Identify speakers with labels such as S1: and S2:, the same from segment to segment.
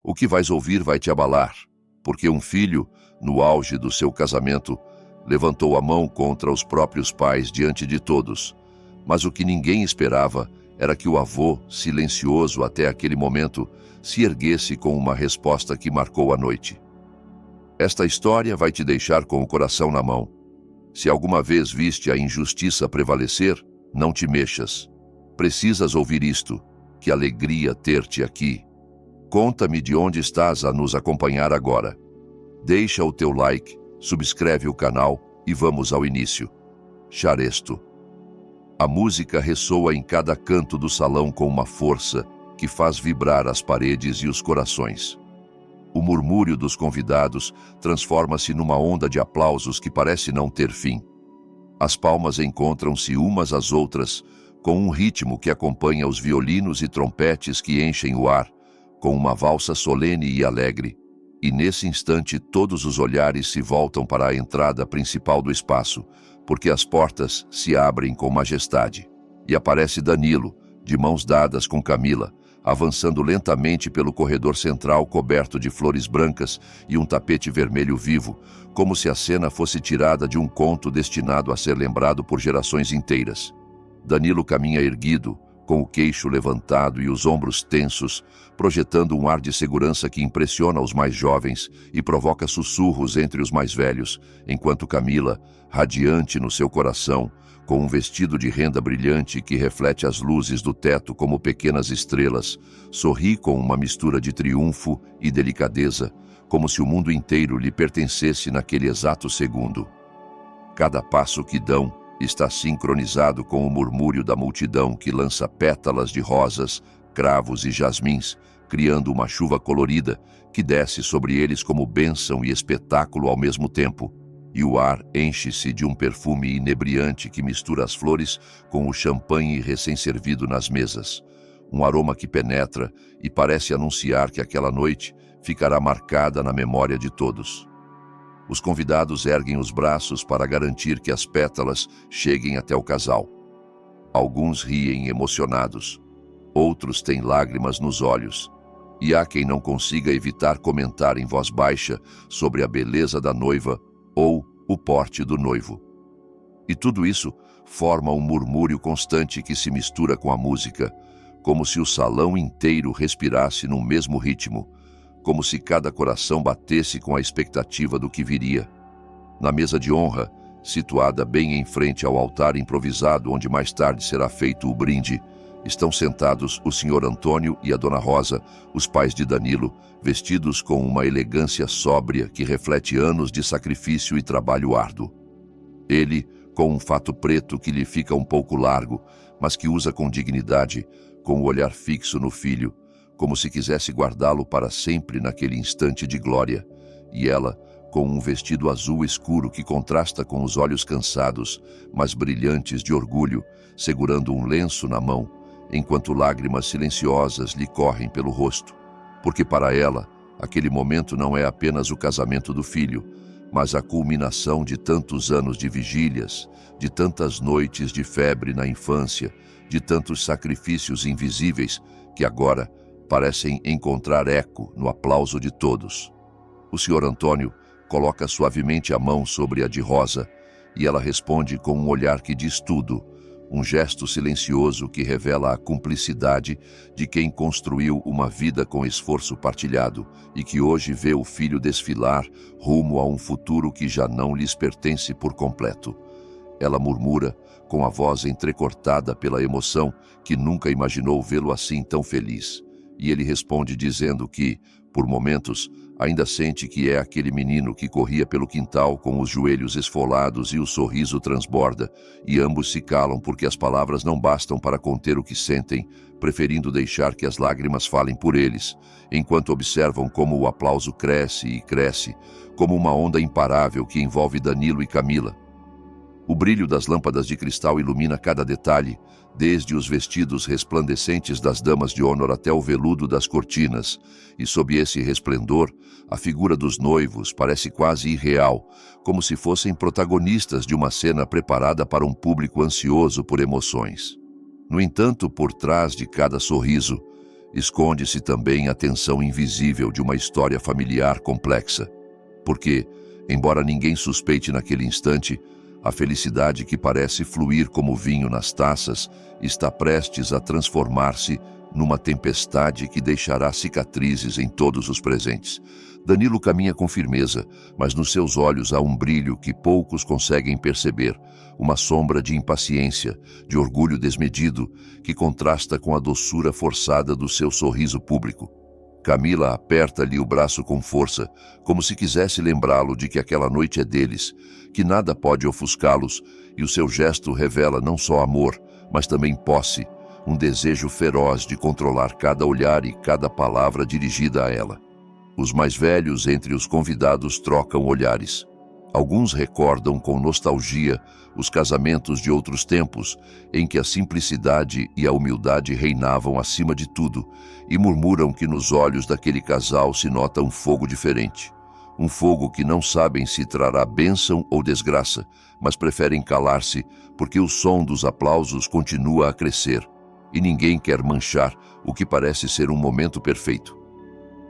S1: O que vais ouvir vai te abalar, porque um filho, no auge do seu casamento, levantou a mão contra os próprios pais diante de todos. Mas o que ninguém esperava era que o avô, silencioso até aquele momento, se erguesse com uma resposta que marcou a noite. Esta história vai te deixar com o coração na mão. Se alguma vez viste a injustiça prevalecer, não te mexas. Precisas ouvir isto. Que alegria ter-te aqui. Conta-me de onde estás a nos acompanhar agora. Deixa o teu like, subscreve o canal e vamos ao início. Charesto. A música ressoa em cada canto do salão com uma força que faz vibrar as paredes e os corações. O murmúrio dos convidados transforma-se numa onda de aplausos que parece não ter fim. As palmas encontram-se umas às outras, com um ritmo que acompanha os violinos e trompetes que enchem o ar, com uma valsa solene e alegre. E nesse instante todos os olhares se voltam para a entrada principal do espaço, porque as portas se abrem com majestade. E aparece Danilo, de mãos dadas com Camila, avançando lentamente pelo corredor central coberto de flores brancas e um tapete vermelho vivo, como se a cena fosse tirada de um conto destinado a ser lembrado por gerações inteiras. Danilo caminha erguido, com o queixo levantado e os ombros tensos, projetando um ar de segurança que impressiona os mais jovens e provoca sussurros entre os mais velhos, enquanto Camila, radiante no seu coração, com um vestido de renda brilhante que reflete as luzes do teto como pequenas estrelas, sorri com uma mistura de triunfo e delicadeza, como se o mundo inteiro lhe pertencesse naquele exato segundo. Cada passo que dão está sincronizado com o murmúrio da multidão que lança pétalas de rosas, cravos e jasmins, criando uma chuva colorida que desce sobre eles como bênção e espetáculo ao mesmo tempo. E o ar enche-se de um perfume inebriante que mistura as flores com o champanhe recém-servido nas mesas. Um aroma que penetra e parece anunciar que aquela noite ficará marcada na memória de todos. Os convidados erguem os braços para garantir que as pétalas cheguem até o casal. Alguns riem emocionados, outros têm lágrimas nos olhos, e há quem não consiga evitar comentar em voz baixa sobre a beleza da noiva ou o porte do noivo. E tudo isso forma um murmúrio constante que se mistura com a música, como se o salão inteiro respirasse num mesmo ritmo, como se cada coração batesse com a expectativa do que viria. Na mesa de honra, situada bem em frente ao altar improvisado onde mais tarde será feito o brinde, estão sentados o Sr. Antônio e a Dona Rosa, os pais de Danilo, vestidos com uma elegância sóbria que reflete anos de sacrifício e trabalho árduo. Ele, com um fato preto que lhe fica um pouco largo, mas que usa com dignidade, com o olhar fixo no filho, como se quisesse guardá-lo para sempre naquele instante de glória, e ela, com um vestido azul escuro que contrasta com os olhos cansados, mas brilhantes de orgulho, segurando um lenço na mão, enquanto lágrimas silenciosas lhe correm pelo rosto, porque para ela, aquele momento não é apenas o casamento do filho, mas a culminação de tantos anos de vigílias, de tantas noites de febre na infância, de tantos sacrifícios invisíveis que agora parecem encontrar eco no aplauso de todos. O Sr. Antônio coloca suavemente a mão sobre a de Rosa e ela responde com um olhar que diz tudo, um gesto silencioso que revela a cumplicidade de quem construiu uma vida com esforço partilhado e que hoje vê o filho desfilar rumo a um futuro que já não lhes pertence por completo. Ela murmura, com a voz entrecortada pela emoção, que nunca imaginou vê-lo assim tão feliz. E ele responde dizendo que, por momentos, ainda sente que é aquele menino que corria pelo quintal com os joelhos esfolados e o sorriso transborda, e ambos se calam porque as palavras não bastam para conter o que sentem, preferindo deixar que as lágrimas falem por eles, enquanto observam como o aplauso cresce e cresce, como uma onda imparável que envolve Danilo e Camila. O brilho das lâmpadas de cristal ilumina cada detalhe, desde os vestidos resplandecentes das damas de honor até o veludo das cortinas, e sob esse resplendor, a figura dos noivos parece quase irreal, como se fossem protagonistas de uma cena preparada para um público ansioso por emoções. No entanto, por trás de cada sorriso, esconde-se também a tensão invisível de uma história familiar complexa. Porque, embora ninguém suspeite naquele instante, a felicidade que parece fluir como vinho nas taças está prestes a transformar-se numa tempestade que deixará cicatrizes em todos os presentes. Danilo caminha com firmeza, mas nos seus olhos há um brilho que poucos conseguem perceber, uma sombra de impaciência, de orgulho desmedido, que contrasta com a doçura forçada do seu sorriso público. Camila aperta-lhe o braço com força, como se quisesse lembrá-lo de que aquela noite é deles, que nada pode ofuscá-los, e o seu gesto revela não só amor, mas também posse, um desejo feroz de controlar cada olhar e cada palavra dirigida a ela. Os mais velhos entre os convidados trocam olhares. Alguns recordam com nostalgia os casamentos de outros tempos, em que a simplicidade e a humildade reinavam acima de tudo, e murmuram que nos olhos daquele casal se nota um fogo diferente. Um fogo que não sabem se trará bênção ou desgraça, mas preferem calar-se porque o som dos aplausos continua a crescer, e ninguém quer manchar o que parece ser um momento perfeito.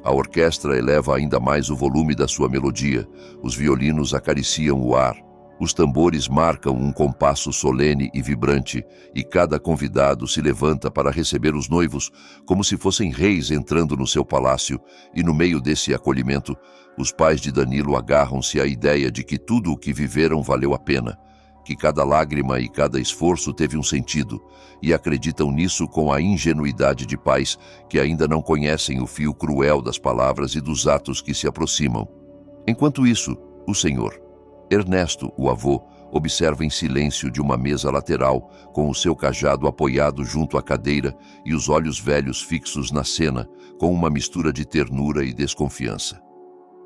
S1: A orquestra eleva ainda mais o volume da sua melodia, os violinos acariciam o ar, os tambores marcam um compasso solene e vibrante, e cada convidado se levanta para receber os noivos como se fossem reis entrando no seu palácio, e no meio desse acolhimento, os pais de Danilo agarram-se à ideia de que tudo o que viveram valeu a pena, que cada lágrima e cada esforço teve um sentido, e acreditam nisso com a ingenuidade de pais que ainda não conhecem o fio cruel das palavras e dos atos que se aproximam. Enquanto isso, o senhor, Ernesto, o avô, observa em silêncio de uma mesa lateral, com o seu cajado apoiado junto à cadeira e os olhos velhos fixos na cena, com uma mistura de ternura e desconfiança.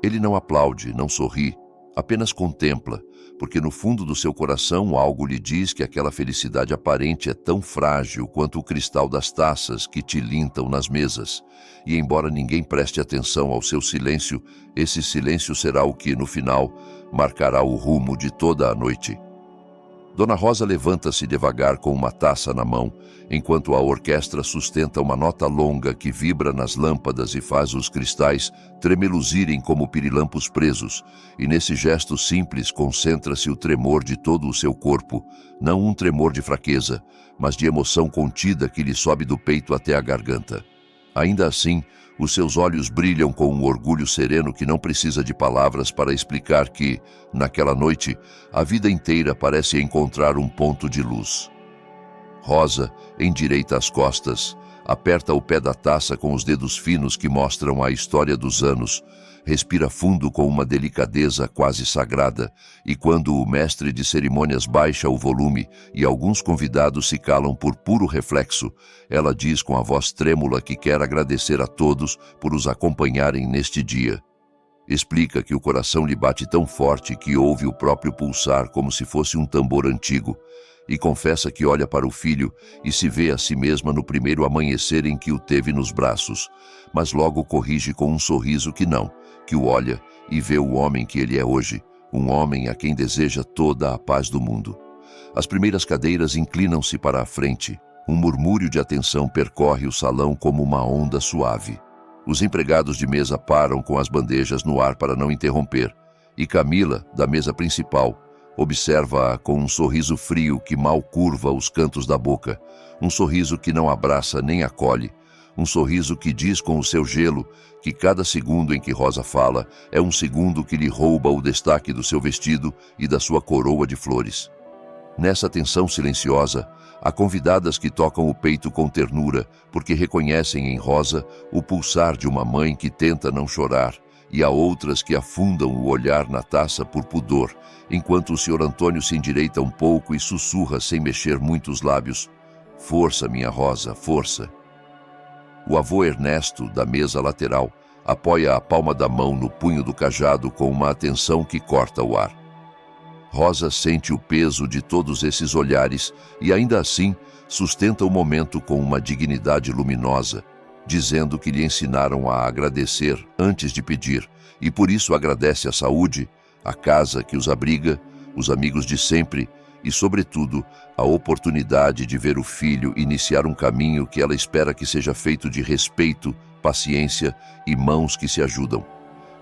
S1: Ele não aplaude, não sorri, apenas contempla, porque no fundo do seu coração algo lhe diz que aquela felicidade aparente é tão frágil quanto o cristal das taças que tilintam nas mesas. E embora ninguém preste atenção ao seu silêncio, esse silêncio será o que, no final, marcará o rumo de toda a noite. Dona Rosa levanta-se devagar com uma taça na mão, enquanto a orquestra sustenta uma nota longa que vibra nas lâmpadas e faz os cristais tremeluzirem como pirilampos presos, e nesse gesto simples concentra-se o tremor de todo o seu corpo, não um tremor de fraqueza, mas de emoção contida que lhe sobe do peito até a garganta. Ainda assim, os seus olhos brilham com um orgulho sereno que não precisa de palavras para explicar que, naquela noite, a vida inteira parece encontrar um ponto de luz. Rosa endireita as costas, aperta o pé da taça com os dedos finos que mostram a história dos anos, respira fundo com uma delicadeza quase sagrada, e quando o mestre de cerimônias baixa o volume e alguns convidados se calam por puro reflexo, ela diz com a voz trêmula que quer agradecer a todos por os acompanharem neste dia. Explica que o coração lhe bate tão forte que ouve o próprio pulsar como se fosse um tambor antigo, e confessa que olha para o filho e se vê a si mesma no primeiro amanhecer em que o teve nos braços, mas logo corrige com um sorriso que o olha e vê o homem que ele é hoje, um homem a quem deseja toda a paz do mundo. As primeiras cadeiras inclinam-se para a frente, um murmúrio de atenção percorre o salão como uma onda suave. Os empregados de mesa param com as bandejas no ar para não interromper, e Camila, da mesa principal, observa-a com um sorriso frio que mal curva os cantos da boca, um sorriso que não abraça nem acolhe, um sorriso que diz com o seu gelo que cada segundo em que Rosa fala é um segundo que lhe rouba o destaque do seu vestido e da sua coroa de flores. Nessa tensão silenciosa, há convidadas que tocam o peito com ternura, porque reconhecem em Rosa o pulsar de uma mãe que tenta não chorar, e há outras que afundam o olhar na taça por pudor, enquanto o Sr. Antônio se endireita um pouco e sussurra sem mexer muito os lábios: "Força, minha Rosa, força." O avô Ernesto, da mesa lateral, apoia a palma da mão no punho do cajado com uma atenção que corta o ar. Rosa sente o peso de todos esses olhares e, ainda assim, sustenta o momento com uma dignidade luminosa, dizendo que lhe ensinaram a agradecer antes de pedir, e por isso agradece a saúde, a casa que os abriga, os amigos de sempre e, sobretudo, a oportunidade de ver o filho iniciar um caminho que ela espera que seja feito de respeito, paciência e mãos que se ajudam.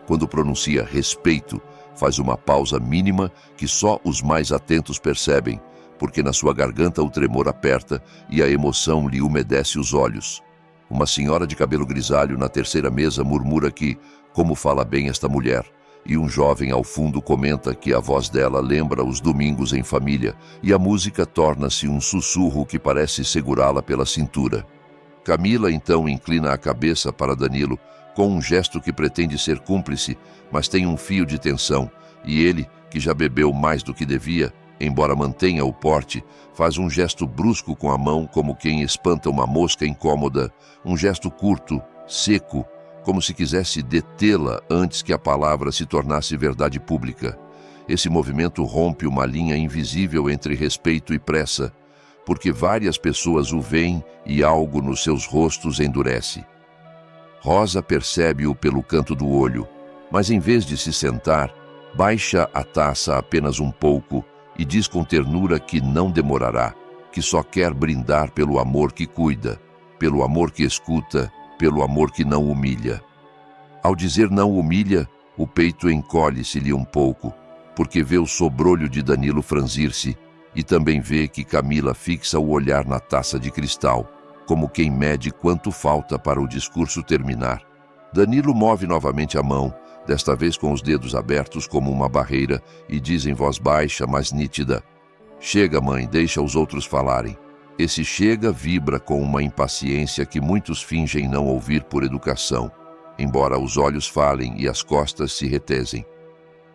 S1: Quando pronuncia respeito, faz uma pausa mínima que só os mais atentos percebem, porque na sua garganta o tremor aperta e a emoção lhe umedece os olhos. Uma senhora de cabelo grisalho na terceira mesa murmura que, como fala bem esta mulher, e um jovem ao fundo comenta que a voz dela lembra os domingos em família, e a música torna-se um sussurro que parece segurá-la pela cintura. Camila então inclina a cabeça para Danilo, com um gesto que pretende ser cúmplice, mas tem um fio de tensão, e ele, que já bebeu mais do que devia, embora mantenha o porte, faz um gesto brusco com a mão como quem espanta uma mosca incômoda, um gesto curto, seco, como se quisesse detê-la antes que a palavra se tornasse verdade pública. Esse movimento rompe uma linha invisível entre respeito e pressa, porque várias pessoas o veem e algo nos seus rostos endurece. Rosa percebe-o pelo canto do olho, mas em vez de se sentar, baixa a taça apenas um pouco e diz com ternura que não demorará, que só quer brindar pelo amor que cuida, pelo amor que escuta, pelo amor que não humilha. Ao dizer não humilha, o peito encolhe-se-lhe um pouco, porque vê o sobrolho de Danilo franzir-se e também vê que Camila fixa o olhar na taça de cristal, como quem mede quanto falta para o discurso terminar. Danilo move novamente a mão, desta vez com os dedos abertos como uma barreira, e diz em voz baixa, mas nítida: "Chega, mãe, deixa os outros falarem." Esse chega vibra com uma impaciência que muitos fingem não ouvir por educação, embora os olhos falem e as costas se retesem.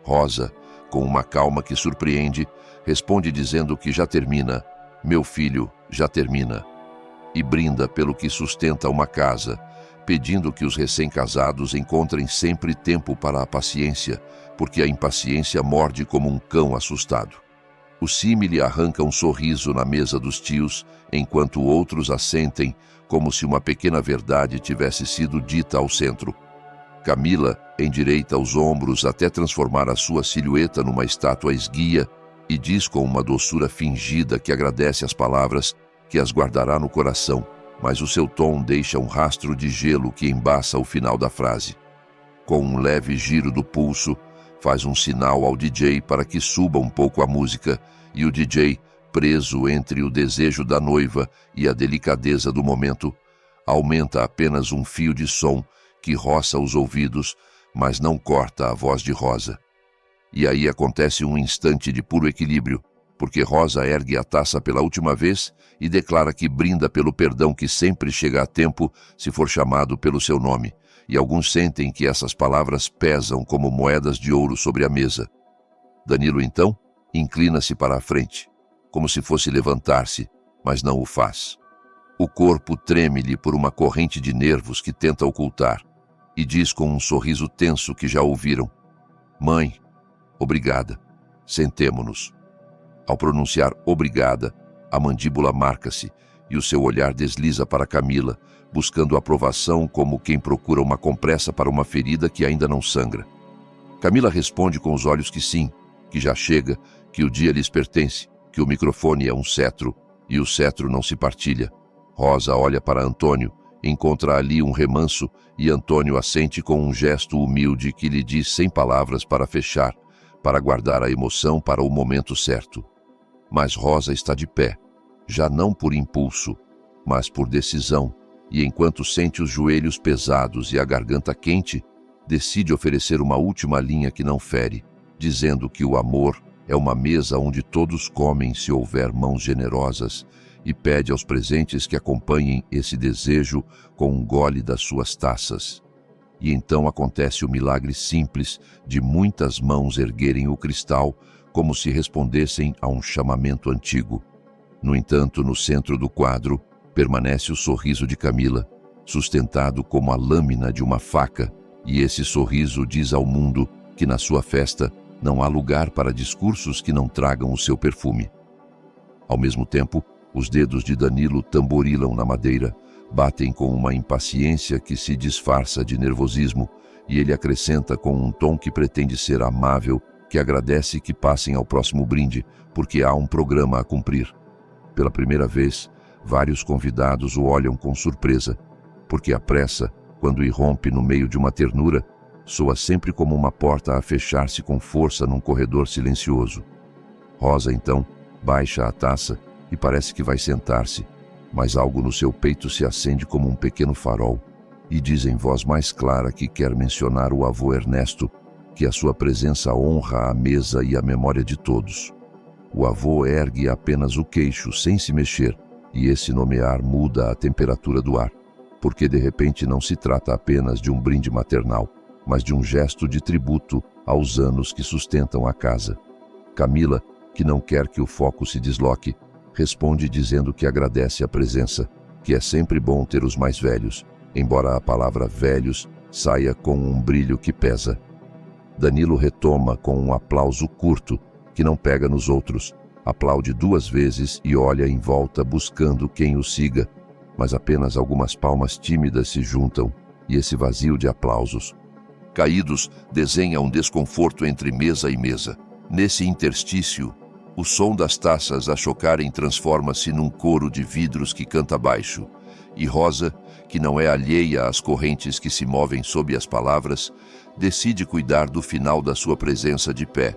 S1: Rosa, com uma calma que surpreende, responde dizendo que já termina. "Meu filho, já termina." E brinda pelo que sustenta uma casa, pedindo que os recém-casados encontrem sempre tempo para a paciência, porque a impaciência morde como um cão assustado. O símile arranca um sorriso na mesa dos tios, enquanto outros assentem, como se uma pequena verdade tivesse sido dita ao centro. Camila endireita os ombros até transformar a sua silhueta numa estátua esguia e diz com uma doçura fingida que agradece as palavras, que as guardará no coração, mas o seu tom deixa um rastro de gelo que embaça o final da frase. Com um leve giro do pulso, faz um sinal ao DJ para que suba um pouco a música, e o DJ, preso entre o desejo da noiva e a delicadeza do momento, aumenta apenas um fio de som que roça os ouvidos, mas não corta a voz de Rosa. E aí acontece um instante de puro equilíbrio, porque Rosa ergue a taça pela última vez e declara que brinda pelo perdão que sempre chega a tempo se for chamado pelo seu nome, e alguns sentem que essas palavras pesam como moedas de ouro sobre a mesa. Danilo, então, inclina-se para a frente, como se fosse levantar-se, mas não o faz. O corpo treme-lhe por uma corrente de nervos que tenta ocultar, e diz com um sorriso tenso que já ouviram: "Mãe, obrigada. Sentemo-nos." Ao pronunciar obrigada, a mandíbula marca-se e o seu olhar desliza para Camila, buscando aprovação como quem procura uma compressa para uma ferida que ainda não sangra. Camila responde com os olhos que sim, que já chega, que o dia lhes pertence, que o microfone é um cetro e o cetro não se partilha. Rosa olha para Antônio, encontra ali um remanso e Antônio assente com um gesto humilde que lhe diz sem palavras para fechar, para guardar a emoção para o momento certo. Mas Rosa está de pé, já não por impulso, mas por decisão, e enquanto sente os joelhos pesados e a garganta quente, decide oferecer uma última linha que não fere, dizendo que o amor é uma mesa onde todos comem se houver mãos generosas, e pede aos presentes que acompanhem esse desejo com um gole das suas taças. E então acontece o milagre simples de muitas mãos erguerem o cristal como se respondessem a um chamamento antigo. No entanto, no centro do quadro, permanece o sorriso de Camila, sustentado como a lâmina de uma faca, e esse sorriso diz ao mundo que na sua festa não há lugar para discursos que não tragam o seu perfume. Ao mesmo tempo, os dedos de Danilo tamborilam na madeira, batem com uma impaciência que se disfarça de nervosismo, e ele acrescenta com um tom que pretende ser amável que agradece que passem ao próximo brinde, porque há um programa a cumprir. Pela primeira vez, vários convidados o olham com surpresa, porque a pressa, quando irrompe no meio de uma ternura, soa sempre como uma porta a fechar-se com força num corredor silencioso. Rosa, então, baixa a taça e parece que vai sentar-se, mas algo no seu peito se acende como um pequeno farol e diz em voz mais clara que quer mencionar o avô Ernesto, que a sua presença honra a mesa e a memória de todos. O avô ergue apenas o queixo, sem se mexer, e esse nomear muda a temperatura do ar, porque de repente não se trata apenas de um brinde maternal, mas de um gesto de tributo aos anos que sustentam a casa. Camila, que não quer que o foco se desloque, responde dizendo que agradece a presença, que é sempre bom ter os mais velhos, embora a palavra velhos saia com um brilho que pesa. Danilo retoma com um aplauso curto, que não pega nos outros, aplaude 2 vezes e olha em volta buscando quem o siga, mas apenas algumas palmas tímidas se juntam, e esse vazio de aplausos caídos desenha um desconforto entre mesa e mesa. Nesse interstício, o som das taças a chocarem transforma-se num coro de vidros que canta baixo, e Rosa, que não é alheia às correntes que se movem sob as palavras, decide cuidar do final da sua presença de pé,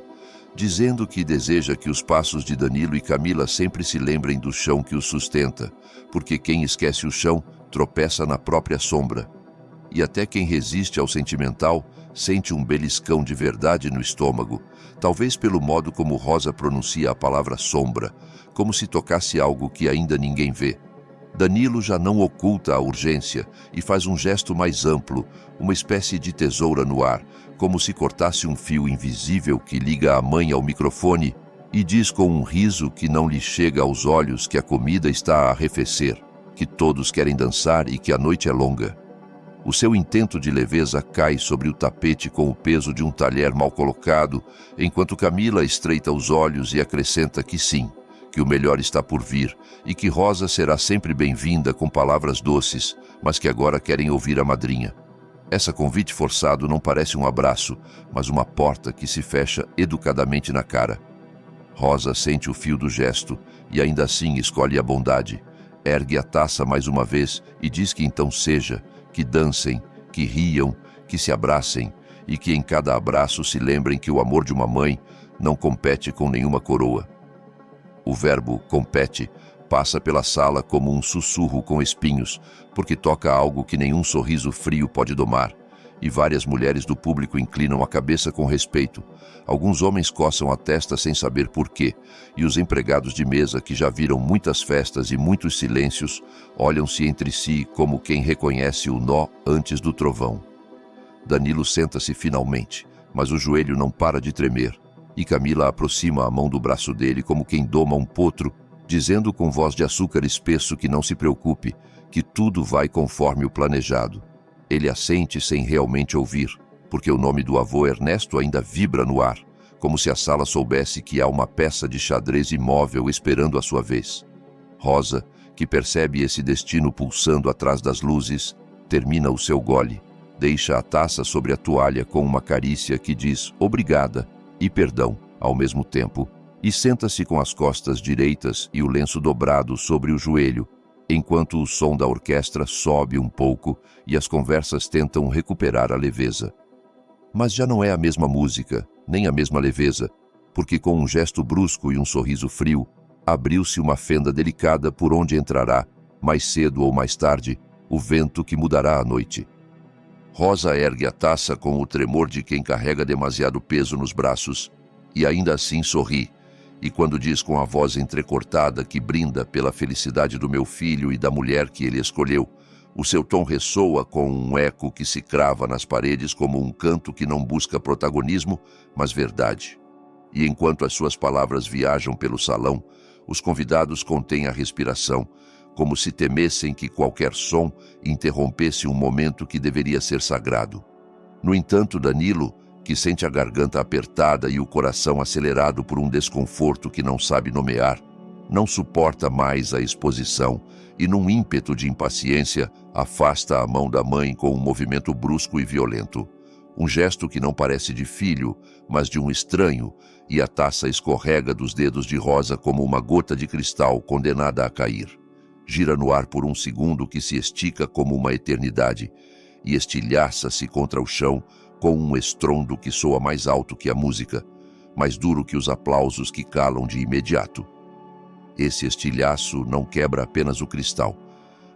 S1: dizendo que deseja que os passos de Danilo e Camila sempre se lembrem do chão que os sustenta, porque quem esquece o chão tropeça na própria sombra. E até quem resiste ao sentimental sente um beliscão de verdade no estômago, talvez pelo modo como Rosa pronuncia a palavra sombra, como se tocasse algo que ainda ninguém vê. Danilo já não oculta a urgência e faz um gesto mais amplo, uma espécie de tesoura no ar, como se cortasse um fio invisível que liga a mãe ao microfone, e diz com um riso que não lhe chega aos olhos que a comida está a arrefecer, que todos querem dançar e que a noite é longa. O seu intento de leveza cai sobre o tapete com o peso de um talher mal colocado, enquanto Camila estreita os olhos e acrescenta que sim, que o melhor está por vir e que Rosa será sempre bem-vinda com palavras doces, mas que agora querem ouvir a madrinha. Essa convite forçado não parece um abraço, mas uma porta que se fecha educadamente na cara. Rosa sente o fio do gesto e ainda assim escolhe a bondade. Ergue a taça mais uma vez e diz que então seja, que dancem, que riam, que se abracem e que em cada abraço se lembrem que o amor de uma mãe não compete com nenhuma coroa. O verbo compete passa pela sala como um sussurro com espinhos, porque toca algo que nenhum sorriso frio pode domar, e várias mulheres do público inclinam a cabeça com respeito. Alguns homens coçam a testa sem saber por quê, e os empregados de mesa, que já viram muitas festas e muitos silêncios, olham-se entre si como quem reconhece o nó antes do trovão. Danilo senta-se finalmente, mas o joelho não para de tremer, e Camila aproxima a mão do braço dele como quem doma um potro, dizendo com voz de açúcar espesso que não se preocupe, que tudo vai conforme o planejado. Ele assente sem realmente ouvir, porque o nome do avô Ernesto ainda vibra no ar, como se a sala soubesse que há uma peça de xadrez imóvel esperando a sua vez. Rosa, que percebe esse destino pulsando atrás das luzes, termina o seu gole, deixa a taça sobre a toalha com uma carícia que diz obrigada e perdão ao mesmo tempo, e senta-se com as costas direitas e o lenço dobrado sobre o joelho, enquanto o som da orquestra sobe um pouco e as conversas tentam recuperar a leveza. Mas já não é a mesma música, nem a mesma leveza, porque com um gesto brusco e um sorriso frio, abriu-se uma fenda delicada por onde entrará, mais cedo ou mais tarde, o vento que mudará a noite. Rosa ergue a taça com o tremor de quem carrega demasiado peso nos braços, e ainda assim sorri, e quando diz com a voz entrecortada que brinda pela felicidade do meu filho e da mulher que ele escolheu, o seu tom ressoa com um eco que se crava nas paredes como um canto que não busca protagonismo, mas verdade. E enquanto as suas palavras viajam pelo salão, os convidados contêm a respiração, como se temessem que qualquer som interrompesse um momento que deveria ser sagrado. No entanto, Danilo, que sente a garganta apertada e o coração acelerado por um desconforto que não sabe nomear, não suporta mais a exposição e, num ímpeto de impaciência, afasta a mão da mãe com um movimento brusco e violento. Um gesto que não parece de filho, mas de um estranho, e a taça escorrega dos dedos de Rosa como uma gota de cristal condenada a cair. Gira no ar por um segundo que se estica como uma eternidade e estilhaça-se contra o chão com um estrondo que soa mais alto que a música, mais duro que os aplausos que calam de imediato. Esse estilhaço não quebra apenas o cristal,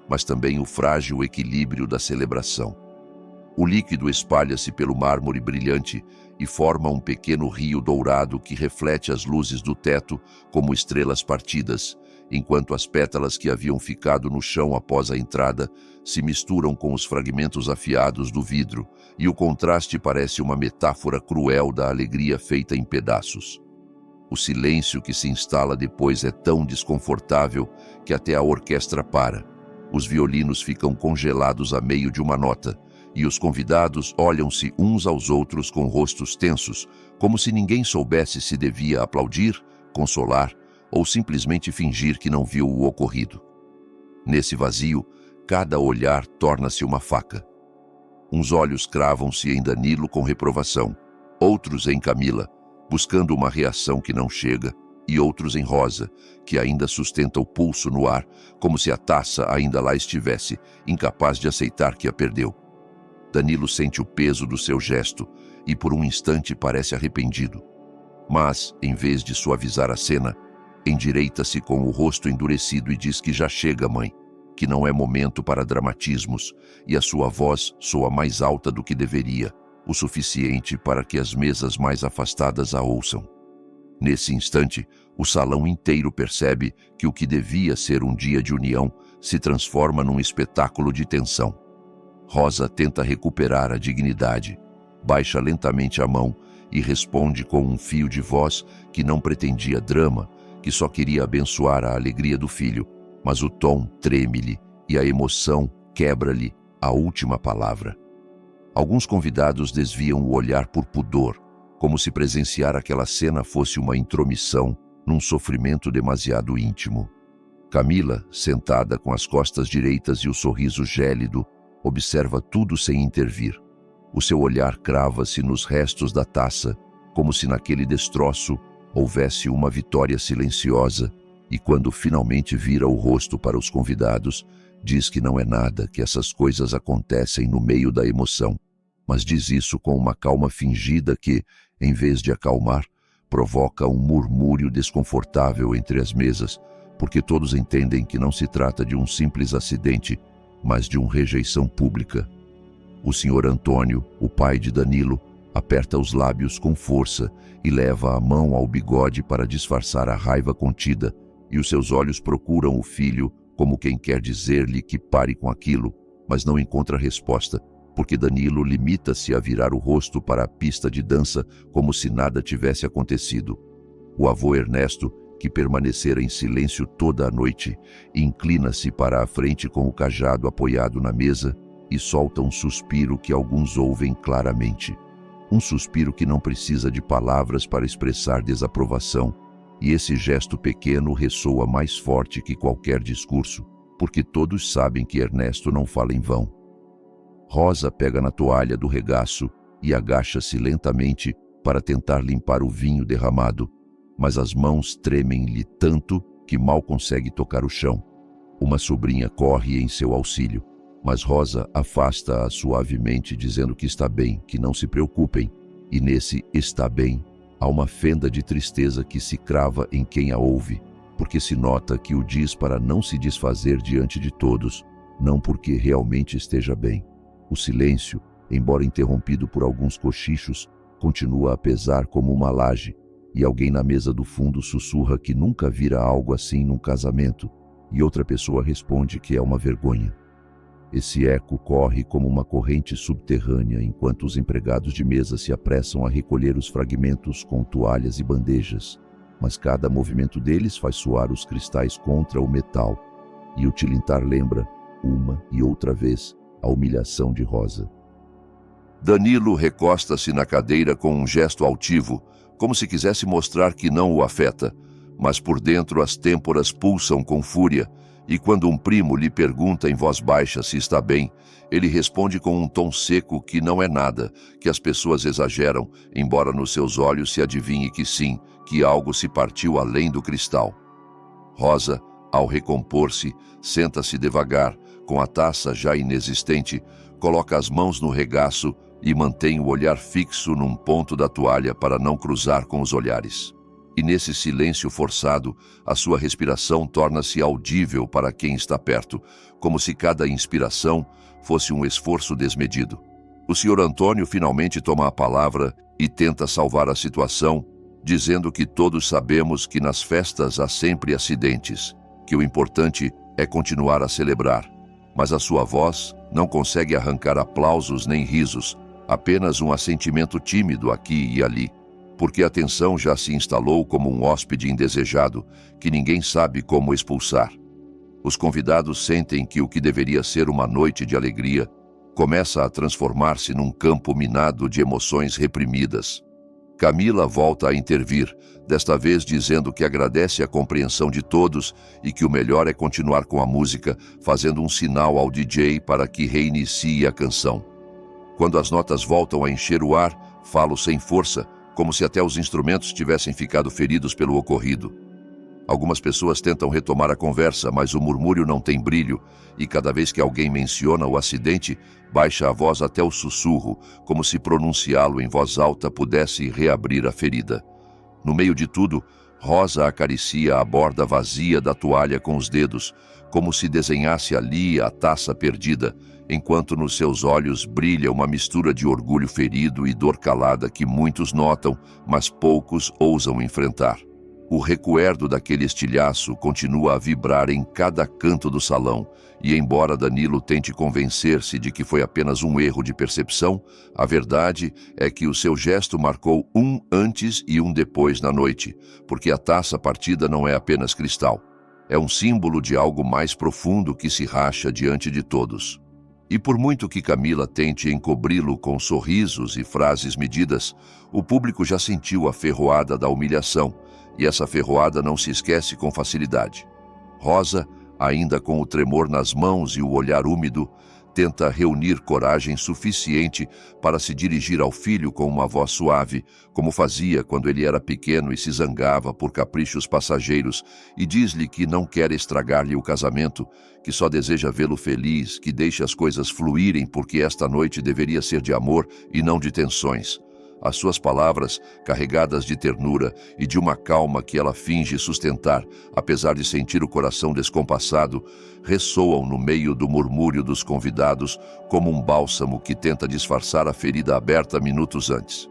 S1: mas também o frágil equilíbrio da celebração. O líquido espalha-se pelo mármore brilhante e forma um pequeno rio dourado que reflete as luzes do teto como estrelas partidas, enquanto as pétalas que haviam ficado no chão após a entrada se misturam com os fragmentos afiados do vidro, e o contraste parece uma metáfora cruel da alegria feita em pedaços. O silêncio que se instala depois é tão desconfortável que até a orquestra para. Os violinos ficam congelados a meio de uma nota, e os convidados olham-se uns aos outros com rostos tensos, como se ninguém soubesse se devia aplaudir, consolar ou simplesmente fingir que não viu o ocorrido. Nesse vazio, cada olhar torna-se uma faca. Uns olhos cravam-se em Danilo com reprovação, outros em Camila, buscando uma reação que não chega, e outros em Rosa, que ainda sustenta o pulso no ar, como se a taça ainda lá estivesse, incapaz de aceitar que a perdeu. Danilo sente o peso do seu gesto e por um instante parece arrependido. Mas, em vez de suavizar a cena, endireita-se com o rosto endurecido e diz que já chega, mãe, que não é momento para dramatismos, e a sua voz soa mais alta do que deveria, o suficiente para que as mesas mais afastadas a ouçam. Nesse instante, o salão inteiro percebe que o que devia ser um dia de união se transforma num espetáculo de tensão. Rosa tenta recuperar a dignidade, baixa lentamente a mão e responde com um fio de voz que não pretendia drama, que só queria abençoar a alegria do filho, mas o tom treme-lhe e a emoção quebra-lhe a última palavra. Alguns convidados desviam o olhar por pudor, como se presenciar aquela cena fosse uma intromissão num sofrimento demasiado íntimo. Camila, sentada com as costas direitas e o sorriso gélido, observa tudo sem intervir. O seu olhar crava-se nos restos da taça, como se naquele destroço houvesse uma vitória silenciosa, e quando finalmente vira o rosto para os convidados, diz que não é nada, que essas coisas acontecem no meio da emoção, mas diz isso com uma calma fingida que, em vez de acalmar, provoca um murmúrio desconfortável entre as mesas, porque todos entendem que não se trata de um simples acidente, mas de uma rejeição pública. O Sr. Antônio, o pai de Danilo, aperta os lábios com força e leva a mão ao bigode para disfarçar a raiva contida, e os seus olhos procuram o filho como quem quer dizer-lhe que pare com aquilo, mas não encontra resposta, porque Danilo limita-se a virar o rosto para a pista de dança como se nada tivesse acontecido. O avô Ernesto, que permanecera em silêncio toda a noite, inclina-se para a frente com o cajado apoiado na mesa e solta um suspiro que alguns ouvem claramente. Um suspiro que não precisa de palavras para expressar desaprovação, e esse gesto pequeno ressoa mais forte que qualquer discurso, porque todos sabem que Ernesto não fala em vão. Rosa pega na toalha do regaço e agacha-se lentamente para tentar limpar o vinho derramado, mas as mãos tremem-lhe tanto que mal consegue tocar o chão. Uma sobrinha corre em seu auxílio, mas Rosa afasta-a suavemente, dizendo que está bem, que não se preocupem, e nesse "está bem" há uma fenda de tristeza que se crava em quem a ouve, porque se nota que o diz para não se desfazer diante de todos, não porque realmente esteja bem. O silêncio, embora interrompido por alguns cochichos, continua a pesar como uma laje, e alguém na mesa do fundo sussurra que nunca vira algo assim num casamento, e outra pessoa responde que é uma vergonha. Esse eco corre como uma corrente subterrânea enquanto os empregados de mesa se apressam a recolher os fragmentos com toalhas e bandejas, mas cada movimento deles faz soar os cristais contra o metal, e o tilintar lembra, uma e outra vez, a humilhação de Rosa. Danilo recosta-se na cadeira com um gesto altivo, como se quisesse mostrar que não o afeta, mas por dentro as têmporas pulsam com fúria, E quando um primo lhe pergunta em voz baixa se está bem, ele responde com um tom seco que não é nada, que as pessoas exageram, embora nos seus olhos se adivinhe que sim, que algo se partiu além do cristal. Rosa, ao recompor-se, senta-se devagar, com a taça já inexistente, coloca as mãos no regaço e mantém o olhar fixo num ponto da toalha para não cruzar com os olhares. E nesse silêncio forçado, a sua respiração torna-se audível para quem está perto, como se cada inspiração fosse um esforço desmedido. O Sr. Antônio finalmente toma a palavra e tenta salvar a situação, dizendo que todos sabemos que nas festas há sempre acidentes, que o importante é continuar a celebrar. Mas a sua voz não consegue arrancar aplausos nem risos, apenas um assentimento tímido aqui e ali, porque a tensão já se instalou como um hóspede indesejado, que ninguém sabe como expulsar. Os convidados sentem que o que deveria ser uma noite de alegria começa a transformar-se num campo minado de emoções reprimidas. Camila volta a intervir, desta vez dizendo que agradece a compreensão de todos e que o melhor é continuar com a música, fazendo um sinal ao DJ para que reinicie a canção. Quando as notas voltam a encher o ar, falo sem força, como se até os instrumentos tivessem ficado feridos pelo ocorrido. Algumas pessoas tentam retomar a conversa, mas o murmúrio não tem brilho, e cada vez que alguém menciona o acidente, baixa a voz até o sussurro, como se pronunciá-lo em voz alta pudesse reabrir a ferida. No meio de tudo, Rosa acaricia a borda vazia da toalha com os dedos, como se desenhasse ali a taça perdida, enquanto nos seus olhos brilha uma mistura de orgulho ferido e dor calada que muitos notam, mas poucos ousam enfrentar. O recuerdo daquele estilhaço continua a vibrar em cada canto do salão, e embora Danilo tente convencer-se de que foi apenas um erro de percepção, a verdade é que o seu gesto marcou um antes e um depois na noite, porque a taça partida não é apenas cristal. É um símbolo de algo mais profundo que se racha diante de todos. E por muito que Camila tente encobri-lo com sorrisos e frases medidas, o público já sentiu a ferroada da humilhação, e essa ferroada não se esquece com facilidade. Rosa, ainda com o tremor nas mãos e o olhar úmido, tenta reunir coragem suficiente para se dirigir ao filho com uma voz suave, como fazia quando ele era pequeno e se zangava por caprichos passageiros, e diz-lhe que não quer estragar-lhe o casamento, que só deseja vê-lo feliz, que deixe as coisas fluírem porque esta noite deveria ser de amor e não de tensões. As suas palavras, carregadas de ternura e de uma calma que ela finge sustentar, apesar de sentir o coração descompassado, ressoam no meio do murmúrio dos convidados como um bálsamo que tenta disfarçar a ferida aberta minutos antes.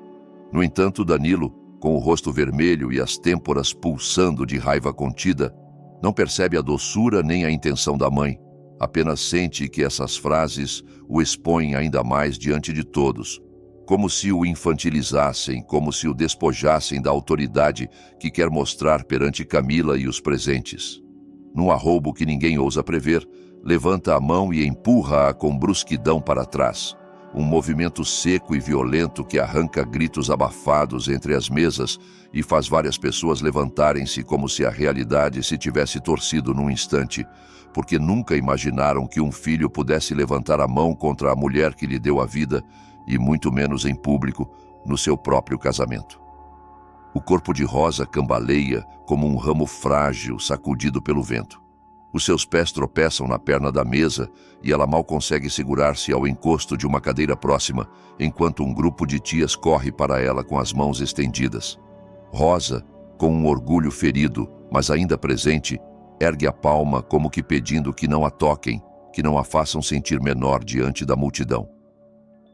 S1: No entanto, Danilo, com o rosto vermelho e as têmporas pulsando de raiva contida, não percebe a doçura nem a intenção da mãe, apenas sente que essas frases o expõem ainda mais diante de todos, como se o infantilizassem, como se o despojassem da autoridade que quer mostrar perante Camila e os presentes. Num arroubo que ninguém ousa prever, levanta a mão e empurra-a com brusquidão para trás. Um movimento seco e violento que arranca gritos abafados entre as mesas e faz várias pessoas levantarem-se como se a realidade se tivesse torcido num instante, porque nunca imaginaram que um filho pudesse levantar a mão contra a mulher que lhe deu a vida, e muito menos em público, no seu próprio casamento. O corpo de Rosa cambaleia como um ramo frágil sacudido pelo vento. Os seus pés tropeçam na perna da mesa e ela mal consegue segurar-se ao encosto de uma cadeira próxima, enquanto um grupo de tias corre para ela com as mãos estendidas. Rosa, com um orgulho ferido, mas ainda presente, ergue a palma como que pedindo que não a toquem, que não a façam sentir menor diante da multidão.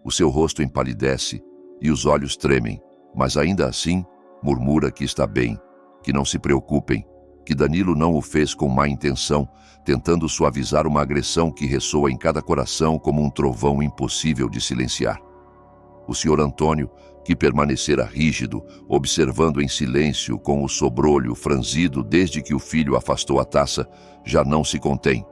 S1: O seu rosto empalidece e os olhos tremem, mas ainda assim murmura que está bem, que não se preocupem, que Danilo não o fez com má intenção, tentando suavizar uma agressão que ressoa em cada coração como um trovão impossível de silenciar. O Sr. Antônio, que permanecera rígido, observando em silêncio com o sobrolho franzido desde que o filho afastou a taça, já não se contém.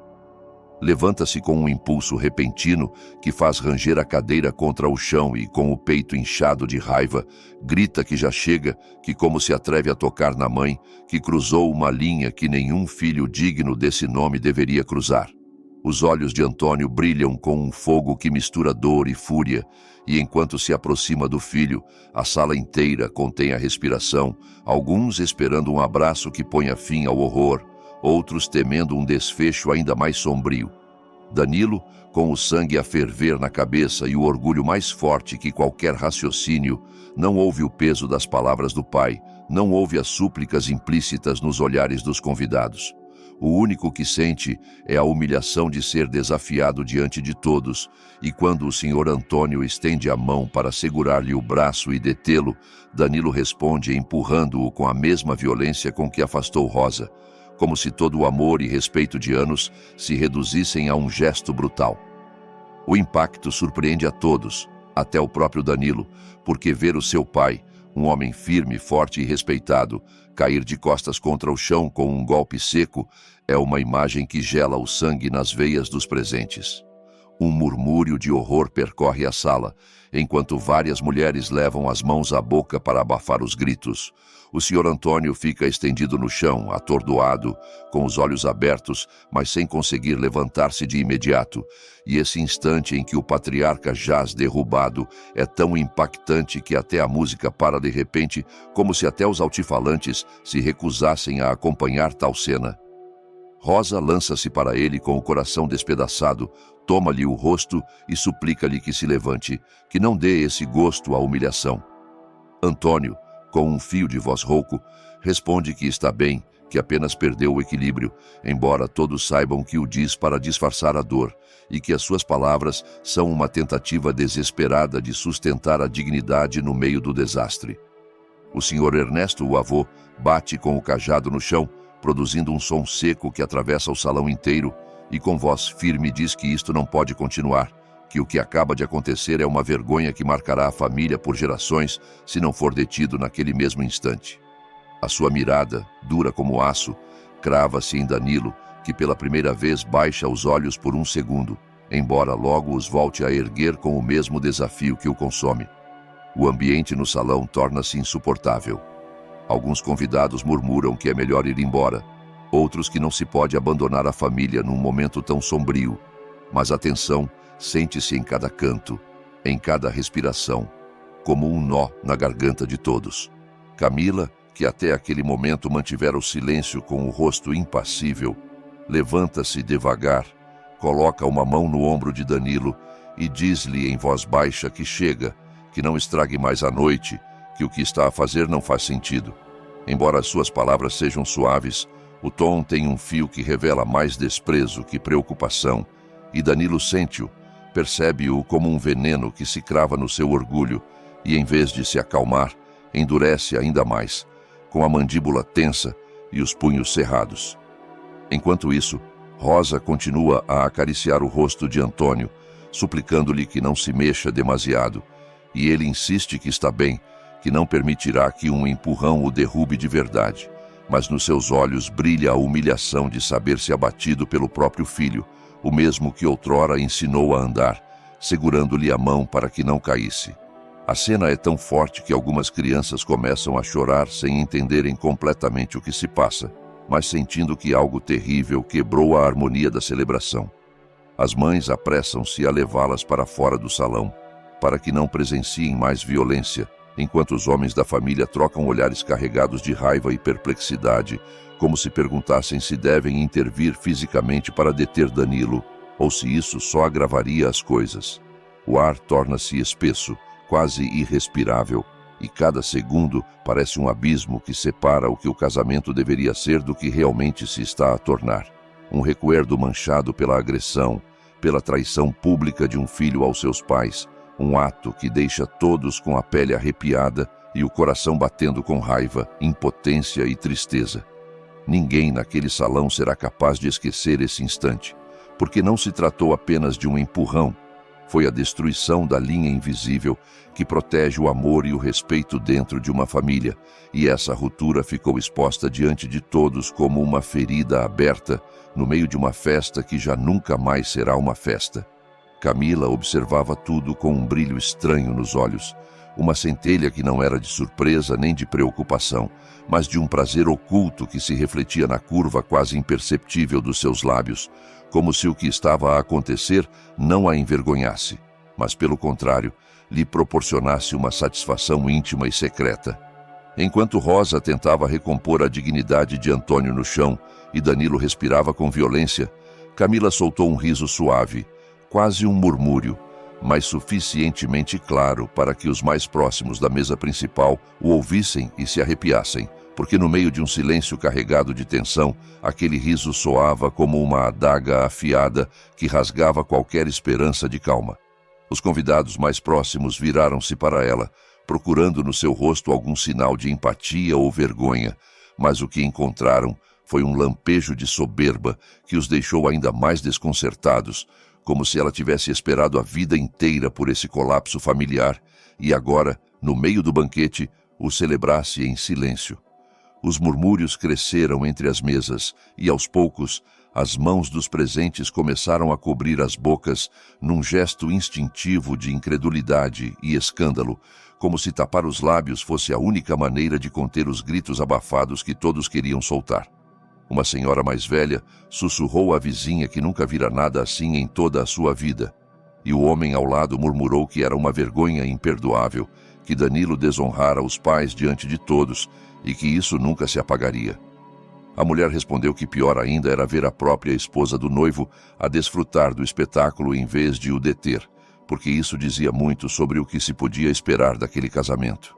S1: Levanta-se com um impulso repentino que faz ranger a cadeira contra o chão e, com o peito inchado de raiva, grita que já chega, que como se atreve a tocar na mãe, que cruzou uma linha que nenhum filho digno desse nome deveria cruzar. Os olhos de Antônio brilham com um fogo que mistura dor e fúria, e enquanto se aproxima do filho, a sala inteira contém a respiração, alguns esperando um abraço que ponha fim ao horror, outros temendo um desfecho ainda mais sombrio. Danilo, com o sangue a ferver na cabeça e o orgulho mais forte que qualquer raciocínio, não ouve o peso das palavras do pai, não ouve as súplicas implícitas nos olhares dos convidados. O único que sente é a humilhação de ser desafiado diante de todos, e quando o senhor Antônio estende a mão para segurar-lhe o braço e detê-lo, Danilo responde empurrando-o com a mesma violência com que afastou Rosa, como se todo o amor e respeito de anos se reduzissem a um gesto brutal. O impacto surpreende a todos, até o próprio Danilo, porque ver o seu pai, um homem firme, forte e respeitado, cair de costas contra o chão com um golpe seco é uma imagem que gela o sangue nas veias dos presentes. Um murmúrio de horror percorre a sala, enquanto várias mulheres levam as mãos à boca para abafar os gritos. O senhor Antônio fica estendido no chão, atordoado, com os olhos abertos, mas sem conseguir levantar-se de imediato, e esse instante em que o patriarca jaz derrubado é tão impactante que até a música para de repente, como se até os altifalantes se recusassem a acompanhar tal cena. Rosa lança-se para ele com o coração despedaçado, toma-lhe o rosto e suplica-lhe que se levante, que não dê esse gosto à humilhação. Antônio, com um fio de voz rouco, responde que está bem, que apenas perdeu o equilíbrio, embora todos saibam que o diz para disfarçar a dor, e que as suas palavras são uma tentativa desesperada de sustentar a dignidade no meio do desastre. O senhor Ernesto, o avô, bate com o cajado no chão, produzindo um som seco que atravessa o salão inteiro, e com voz firme diz que isto não pode continuar, que o que acaba de acontecer é uma vergonha que marcará a família por gerações se não for detido naquele mesmo instante. A sua mirada, dura como aço, crava-se em Danilo, que pela primeira vez baixa os olhos por um segundo, embora logo os volte a erguer com o mesmo desafio que o consome. O ambiente no salão torna-se insuportável. Alguns convidados murmuram que é melhor ir embora, outros que não se pode abandonar a família num momento tão sombrio, mas a tensão sente-se em cada canto, em cada respiração, como um nó na garganta de todos. Camila, que até aquele momento mantivera o silêncio com o rosto impassível, levanta-se devagar, coloca uma mão no ombro de Danilo e diz-lhe em voz baixa que chega, que não estrague mais a noite, que o que está a fazer não faz sentido. Embora as suas palavras sejam suaves, o tom tem um fio que revela mais desprezo que preocupação, e Danilo sente-o, percebe-o como um veneno que se crava no seu orgulho e, em vez de se acalmar, endurece ainda mais, com a mandíbula tensa e os punhos cerrados. Enquanto isso, Rosa continua a acariciar o rosto de Antônio, suplicando-lhe que não se mexa demasiado, e ele insiste que está bem, que não permitirá que um empurrão o derrube de verdade, mas nos seus olhos brilha a humilhação de saber-se abatido pelo próprio filho, o mesmo que outrora ensinou a andar, segurando-lhe a mão para que não caísse. A cena é tão forte que algumas crianças começam a chorar sem entenderem completamente o que se passa, mas sentindo que algo terrível quebrou a harmonia da celebração. As mães apressam-se a levá-las para fora do salão, para que não presenciem mais violência, enquanto os homens da família trocam olhares carregados de raiva e perplexidade, como se perguntassem se devem intervir fisicamente para deter Danilo, ou se isso só agravaria as coisas. O ar torna-se espesso, quase irrespirável, e cada segundo parece um abismo que separa o que o casamento deveria ser do que realmente se está a tornar. Um recuerdo manchado pela agressão, pela traição pública de um filho aos seus pais, um ato que deixa todos com a pele arrepiada e o coração batendo com raiva, impotência e tristeza. Ninguém naquele salão será capaz de esquecer esse instante, porque não se tratou apenas de um empurrão, Foi a destruição da linha invisível que protege o amor e o respeito dentro de uma família, e essa ruptura ficou exposta diante de todos como uma ferida aberta no meio de uma festa que já nunca mais será uma festa. Camila observava tudo com um brilho estranho nos olhos, uma centelha que não era de surpresa nem de preocupação, mas de um prazer oculto que se refletia na curva quase imperceptível dos seus lábios, como se o que estava a acontecer não a envergonhasse, mas, pelo contrário, lhe proporcionasse uma satisfação íntima e secreta. Enquanto Rosa tentava recompor a dignidade de Antônio no chão e Danilo respirava com violência, Camila soltou um riso suave, quase um murmúrio, mas suficientemente claro para que os mais próximos da mesa principal o ouvissem e se arrepiassem, porque no meio de um silêncio carregado de tensão, aquele riso soava como uma adaga afiada que rasgava qualquer esperança de calma. Os convidados mais próximos viraram-se para ela, procurando no seu rosto algum sinal de empatia ou vergonha, mas o que encontraram foi um lampejo de soberba que os deixou ainda mais desconcertados, como se ela tivesse esperado a vida inteira por esse colapso familiar e agora, no meio do banquete, o celebrasse em silêncio. Os murmúrios cresceram entre as mesas e, aos poucos, as mãos dos presentes começaram a cobrir as bocas num gesto instintivo de incredulidade e escândalo, como se tapar os lábios fosse a única maneira de conter os gritos abafados que todos queriam soltar. Uma senhora mais velha sussurrou à vizinha que nunca vira nada assim em toda a sua vida, e o homem ao lado murmurou que era uma vergonha imperdoável, que Danilo desonrara os pais diante de todos e que isso nunca se apagaria. A mulher respondeu que pior ainda era ver a própria esposa do noivo a desfrutar do espetáculo em vez de o deter, porque isso dizia muito sobre o que se podia esperar daquele casamento.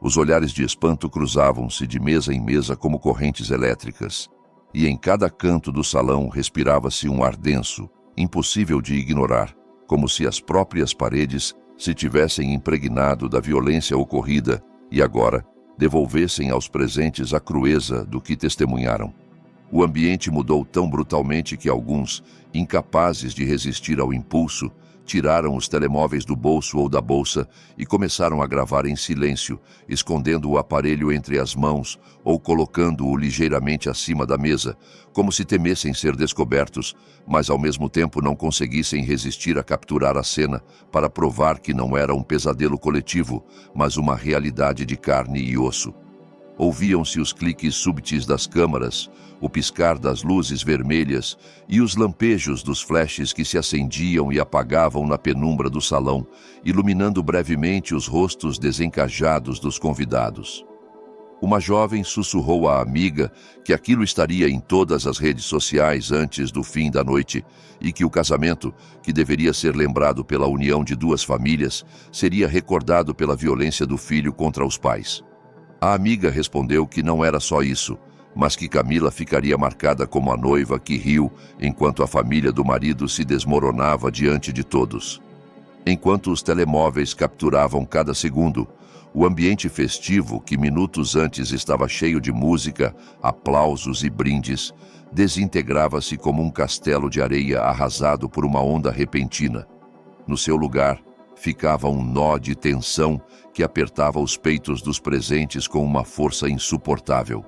S1: Os olhares de espanto cruzavam-se de mesa em mesa como correntes elétricas, e em cada canto do salão respirava-se um ar denso, impossível de ignorar, como se as próprias paredes se tivessem impregnado da violência ocorrida e agora devolvessem aos presentes a crueza do que testemunharam. O ambiente mudou tão brutalmente que alguns, incapazes de resistir ao impulso, tiraram os telemóveis do bolso ou da bolsa e começaram a gravar em silêncio, escondendo o aparelho entre as mãos ou colocando-o ligeiramente acima da mesa, como se temessem ser descobertos, mas ao mesmo tempo não conseguissem resistir a capturar a cena para provar que não era um pesadelo coletivo, mas uma realidade de carne e osso. Ouviam-se os cliques súbitos das câmaras, o piscar das luzes vermelhas e os lampejos dos flashes que se acendiam e apagavam na penumbra do salão, iluminando brevemente os rostos desencajados dos convidados. Uma jovem sussurrou à amiga que aquilo estaria em todas as redes sociais antes do fim da noite e que o casamento, que deveria ser lembrado pela união de duas famílias, seria recordado pela violência do filho contra os pais. A amiga respondeu que não era só isso, mas que Camila ficaria marcada como a noiva que riu enquanto a família do marido se desmoronava diante de todos. Enquanto os telemóveis capturavam cada segundo, o ambiente festivo, que minutos antes estava cheio de música, aplausos e brindes, desintegrava-se como um castelo de areia arrasado por uma onda repentina. No seu lugar, ficava um nó de tensão que apertava os peitos dos presentes com uma força insuportável.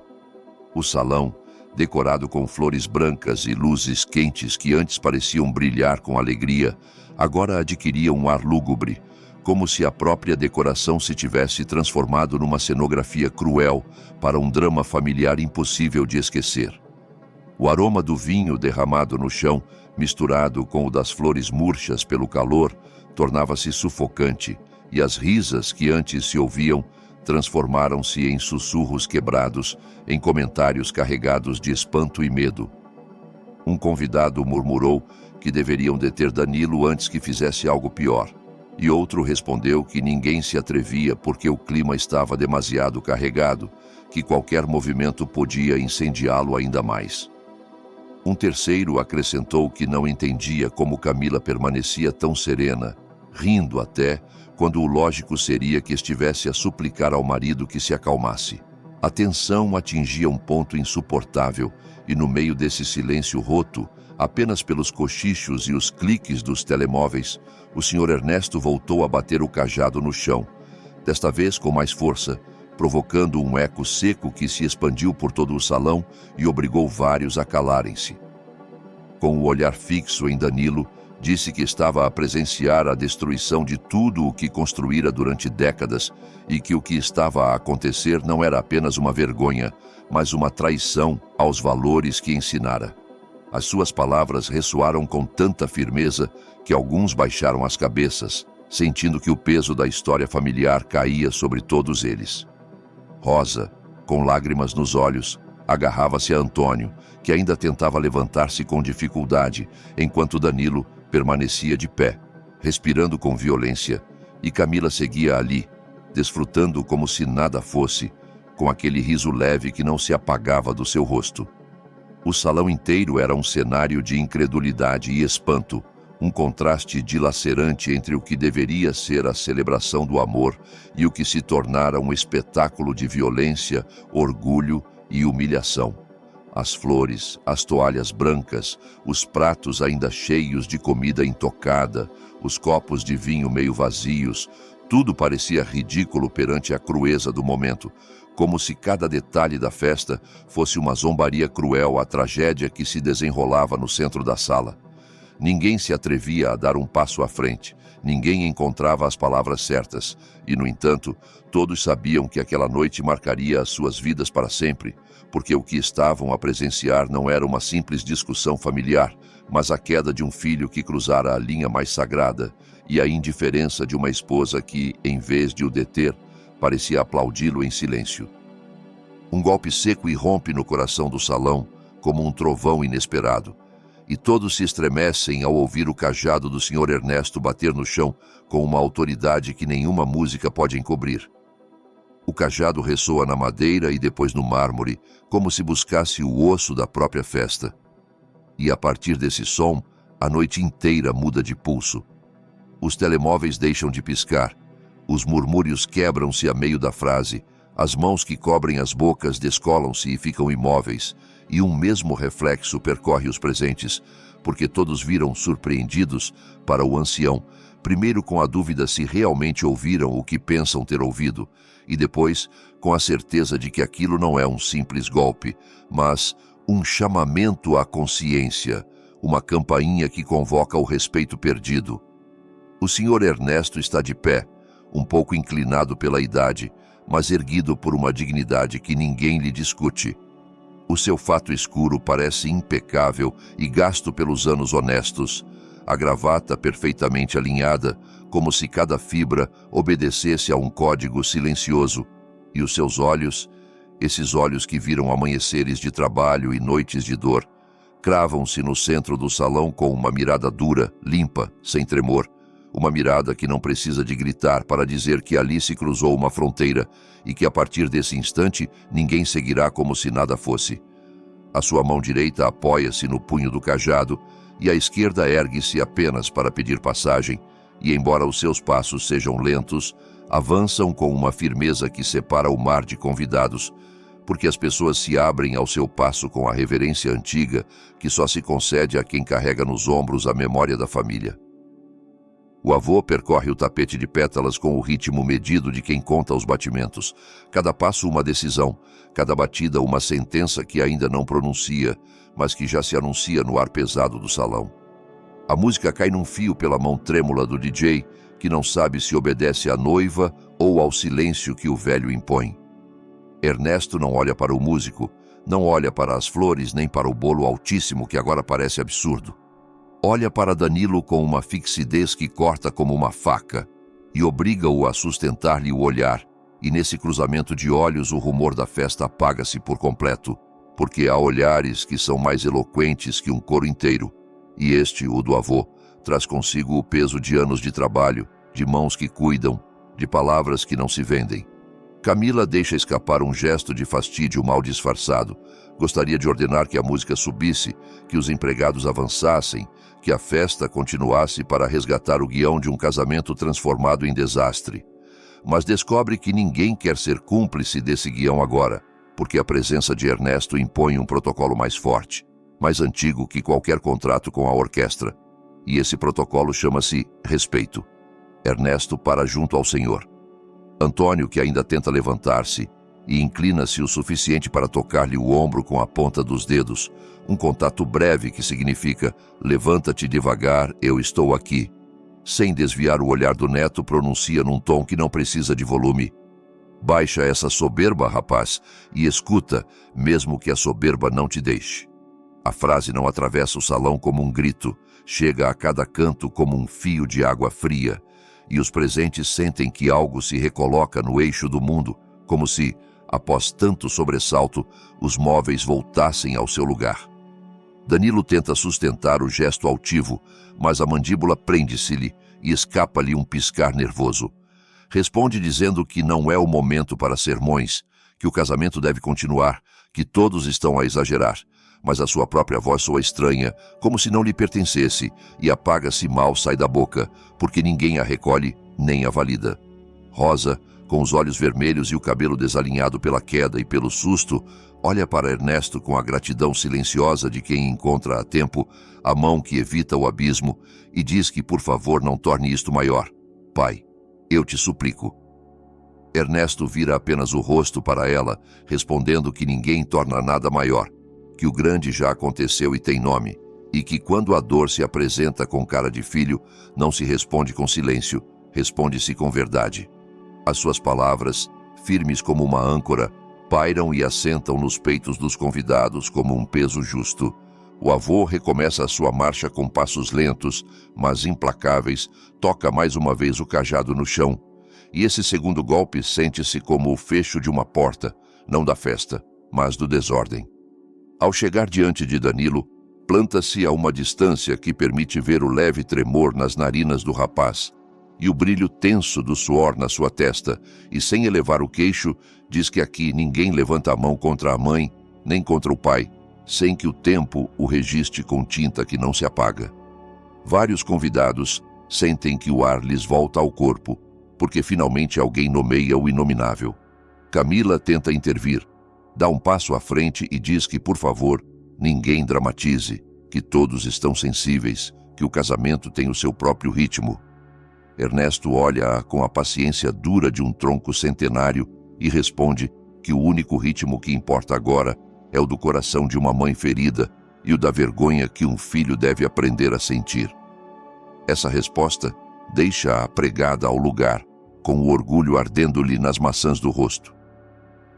S1: O salão, decorado com flores brancas e luzes quentes que antes pareciam brilhar com alegria, agora adquiria um ar lúgubre, como se a própria decoração se tivesse transformado numa cenografia cruel para um drama familiar impossível de esquecer. O aroma do vinho derramado no chão, misturado com o das flores murchas pelo calor, tornava-se sufocante, e as risas que antes se ouviam transformaram-se em sussurros quebrados, em comentários carregados de espanto e medo. Um convidado murmurou que deveriam deter Danilo antes que fizesse algo pior, e outro respondeu que ninguém se atrevia porque o clima estava demasiado carregado, que qualquer movimento podia incendiá-lo ainda mais. Um terceiro acrescentou que não entendia como Camila permanecia tão serena, rindo até, quando o lógico seria que estivesse a suplicar ao marido que se acalmasse. A tensão atingia um ponto insuportável, e no meio desse silêncio roto, Apenas pelos cochichos e os cliques dos telemóveis, o Sr. Ernesto voltou a bater o cajado no chão, desta vez com mais força, provocando um eco seco que se expandiu por todo o salão e obrigou vários a calarem-se. Com o olhar fixo em Danilo, disse que estava a presenciar a destruição de tudo o que construíra durante décadas e que o que estava a acontecer não era apenas uma vergonha, mas uma traição aos valores que ensinara. As suas palavras ressoaram com tanta firmeza que alguns baixaram as cabeças, sentindo que o peso da história familiar caía sobre todos eles. Rosa, com lágrimas nos olhos, agarrava-se a Antônio, que ainda tentava levantar-se com dificuldade, enquanto Danilo permanecia de pé, respirando com violência, e Camila seguia ali, desfrutando como se nada fosse, com aquele riso leve que não se apagava do seu rosto. O salão inteiro era um cenário de incredulidade e espanto, um contraste dilacerante entre o que deveria ser a celebração do amor e o que se tornara um espetáculo de violência, orgulho e humilhação. As flores, as toalhas brancas, os pratos ainda cheios de comida intocada, os copos de vinho meio vazios, tudo parecia ridículo perante a crueza do momento, como se cada detalhe da festa fosse uma zombaria cruel à tragédia que se desenrolava no centro da sala. Ninguém se atrevia a dar um passo à frente, ninguém encontrava as palavras certas, e, no entanto, todos sabiam que aquela noite marcaria as suas vidas para sempre, porque o que estavam a presenciar não era uma simples discussão familiar, mas a queda de um filho que cruzara a linha mais sagrada, e a indiferença de uma esposa que, em vez de o deter, parecia aplaudi-lo em silêncio. Um golpe seco irrompe no coração do salão, como um trovão inesperado, e todos se estremecem ao ouvir o cajado do Sr. Ernesto bater no chão com uma autoridade que nenhuma música pode encobrir. O cajado ressoa na madeira e depois no mármore, como se buscasse o osso da própria festa. E a partir desse som, a noite inteira muda de pulso. Os telemóveis deixam de piscar, os murmúrios quebram-se a meio da frase, as mãos que cobrem as bocas descolam-se e ficam imóveis, e um mesmo reflexo percorre os presentes, porque todos viram surpreendidos para o ancião, primeiro com a dúvida se realmente ouviram o que pensam ter ouvido, e depois com a certeza de que aquilo não é um simples golpe, mas um chamamento à consciência, uma campainha que convoca o respeito perdido. O Sr. Ernesto está de pé, um pouco inclinado pela idade, mas erguido por uma dignidade que ninguém lhe discute. O seu fato escuro parece impecável e gasto pelos anos honestos, a gravata perfeitamente alinhada, como se cada fibra obedecesse a um código silencioso, e os seus olhos, esses olhos que viram amanheceres de trabalho e noites de dor, cravam-se no centro do salão com uma mirada dura, limpa, sem tremor, uma mirada que não precisa de gritar para dizer que ali se cruzou uma fronteira e que a partir desse instante ninguém seguirá como se nada fosse. A sua mão direita apoia-se no punho do cajado e a esquerda ergue-se apenas para pedir passagem, e embora os seus passos sejam lentos, avançam com uma firmeza que separa o mar de convidados, porque as pessoas se abrem ao seu passo com a reverência antiga que só se concede a quem carrega nos ombros a memória da família. O avô percorre o tapete de pétalas com o ritmo medido de quem conta os batimentos. Cada passo uma decisão, cada batida uma sentença que ainda não pronuncia, mas que já se anuncia no ar pesado do salão. A música cai num fio pela mão trêmula do DJ, que não sabe se obedece à noiva ou ao silêncio que o velho impõe. Ernesto não olha para o músico, não olha para as flores nem para o bolo altíssimo que agora parece absurdo. Olha para Danilo com uma fixidez que corta como uma faca e obriga-o a sustentar-lhe o olhar, e nesse cruzamento de olhos o rumor da festa apaga-se por completo, porque há olhares que são mais eloquentes que um coro inteiro, e este, o do avô, traz consigo o peso de anos de trabalho, de mãos que cuidam, de palavras que não se vendem. Camila deixa escapar um gesto de fastídio mal disfarçado. Gostaria de ordenar que a música subisse, que os empregados avançassem, que a festa continuasse para resgatar o guião de um casamento transformado em desastre. Mas descobre que ninguém quer ser cúmplice desse guião agora, porque a presença de Ernesto impõe um protocolo mais forte. mais antigo que qualquer contrato com a orquestra, e esse protocolo chama-se respeito. Ernesto para junto ao senhor. Antônio, que ainda tenta levantar-se, e inclina-se o suficiente para tocar-lhe o ombro com a ponta dos dedos, um contato breve que significa levanta-te devagar, eu estou aqui. Sem desviar o olhar do neto, pronuncia num tom que não precisa de volume: baixa essa soberba, rapaz, e escuta, mesmo que a soberba não te deixe. A frase não atravessa o salão como um grito, chega a cada canto como um fio de água fria, e os presentes sentem que algo se recoloca no eixo do mundo, como se, após tanto sobressalto, os móveis voltassem ao seu lugar. Danilo tenta sustentar o gesto altivo, mas a mandíbula prende-se-lhe e escapa-lhe um piscar nervoso. Responde dizendo que não é o momento para sermões, que o casamento deve continuar, que todos estão a exagerar, mas a sua própria voz soa estranha, como se não lhe pertencesse, e apaga-se mal sai da boca, porque ninguém a recolhe nem a valida. Rosa, com os olhos vermelhos e o cabelo desalinhado pela queda e pelo susto, olha para Ernesto com a gratidão silenciosa de quem encontra a tempo a mão que evita o abismo e diz que por favor não torne isto maior. Pai, eu te suplico. Ernesto vira apenas o rosto para ela, respondendo que ninguém torna nada maior, que o grande já aconteceu e tem nome, e que quando a dor se apresenta com cara de filho, não se responde com silêncio, responde-se com verdade. As suas palavras, firmes como uma âncora, pairam e assentam nos peitos dos convidados como um peso justo. O avô recomeça a sua marcha com passos lentos, mas implacáveis, toca mais uma vez o cajado no chão, e esse segundo golpe sente-se como o fecho de uma porta, não da festa, mas do desordem. Ao chegar diante de Danilo, planta-se a uma distância que permite ver o leve tremor nas narinas do rapaz, e o brilho tenso do suor na sua testa, e sem elevar o queixo, diz que aqui ninguém levanta a mão contra a mãe, nem contra o pai, sem que o tempo o registre com tinta que não se apaga. Vários convidados sentem que o ar lhes volta ao corpo, porque finalmente alguém nomeia o inominável. Camila tenta intervir, dá um passo à frente e diz que, por favor, ninguém dramatize, que todos estão sensíveis, que o casamento tem o seu próprio ritmo. Ernesto olha-a com a paciência dura de um tronco centenário e responde que o único ritmo que importa agora é o do coração de uma mãe ferida e o da vergonha que um filho deve aprender a sentir. Essa resposta deixa-a pregada ao lugar, com o orgulho ardendo-lhe nas maçãs do rosto.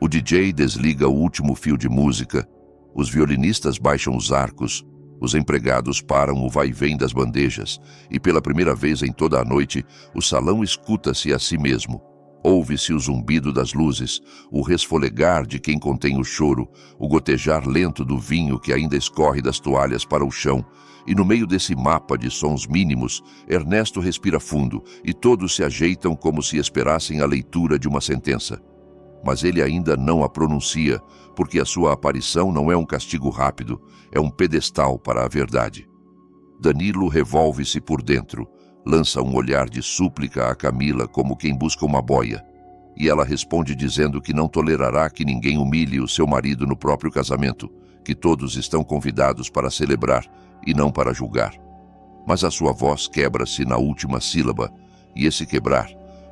S1: O DJ desliga o último fio de música, os violinistas baixam os arcos, os empregados param o vai-vem das bandejas e pela primeira vez em toda a noite o salão escuta-se a si mesmo. Ouve-se o zumbido das luzes, o resfolegar de quem contém o choro, o gotejar lento do vinho que ainda escorre das toalhas para o chão, e no meio desse mapa de sons mínimos, Ernesto respira fundo e todos se ajeitam como se esperassem a leitura de uma sentença. Mas ele ainda não a pronuncia, porque a sua aparição não é um castigo rápido, é um pedestal para a verdade. Danilo revolve-se por dentro, lança um olhar de súplica a Camila como quem busca uma boia, e ela responde dizendo que não tolerará que ninguém humilhe o seu marido no próprio casamento, que todos estão convidados para celebrar e não para julgar. Mas a sua voz quebra-se na última sílaba, e esse quebrar,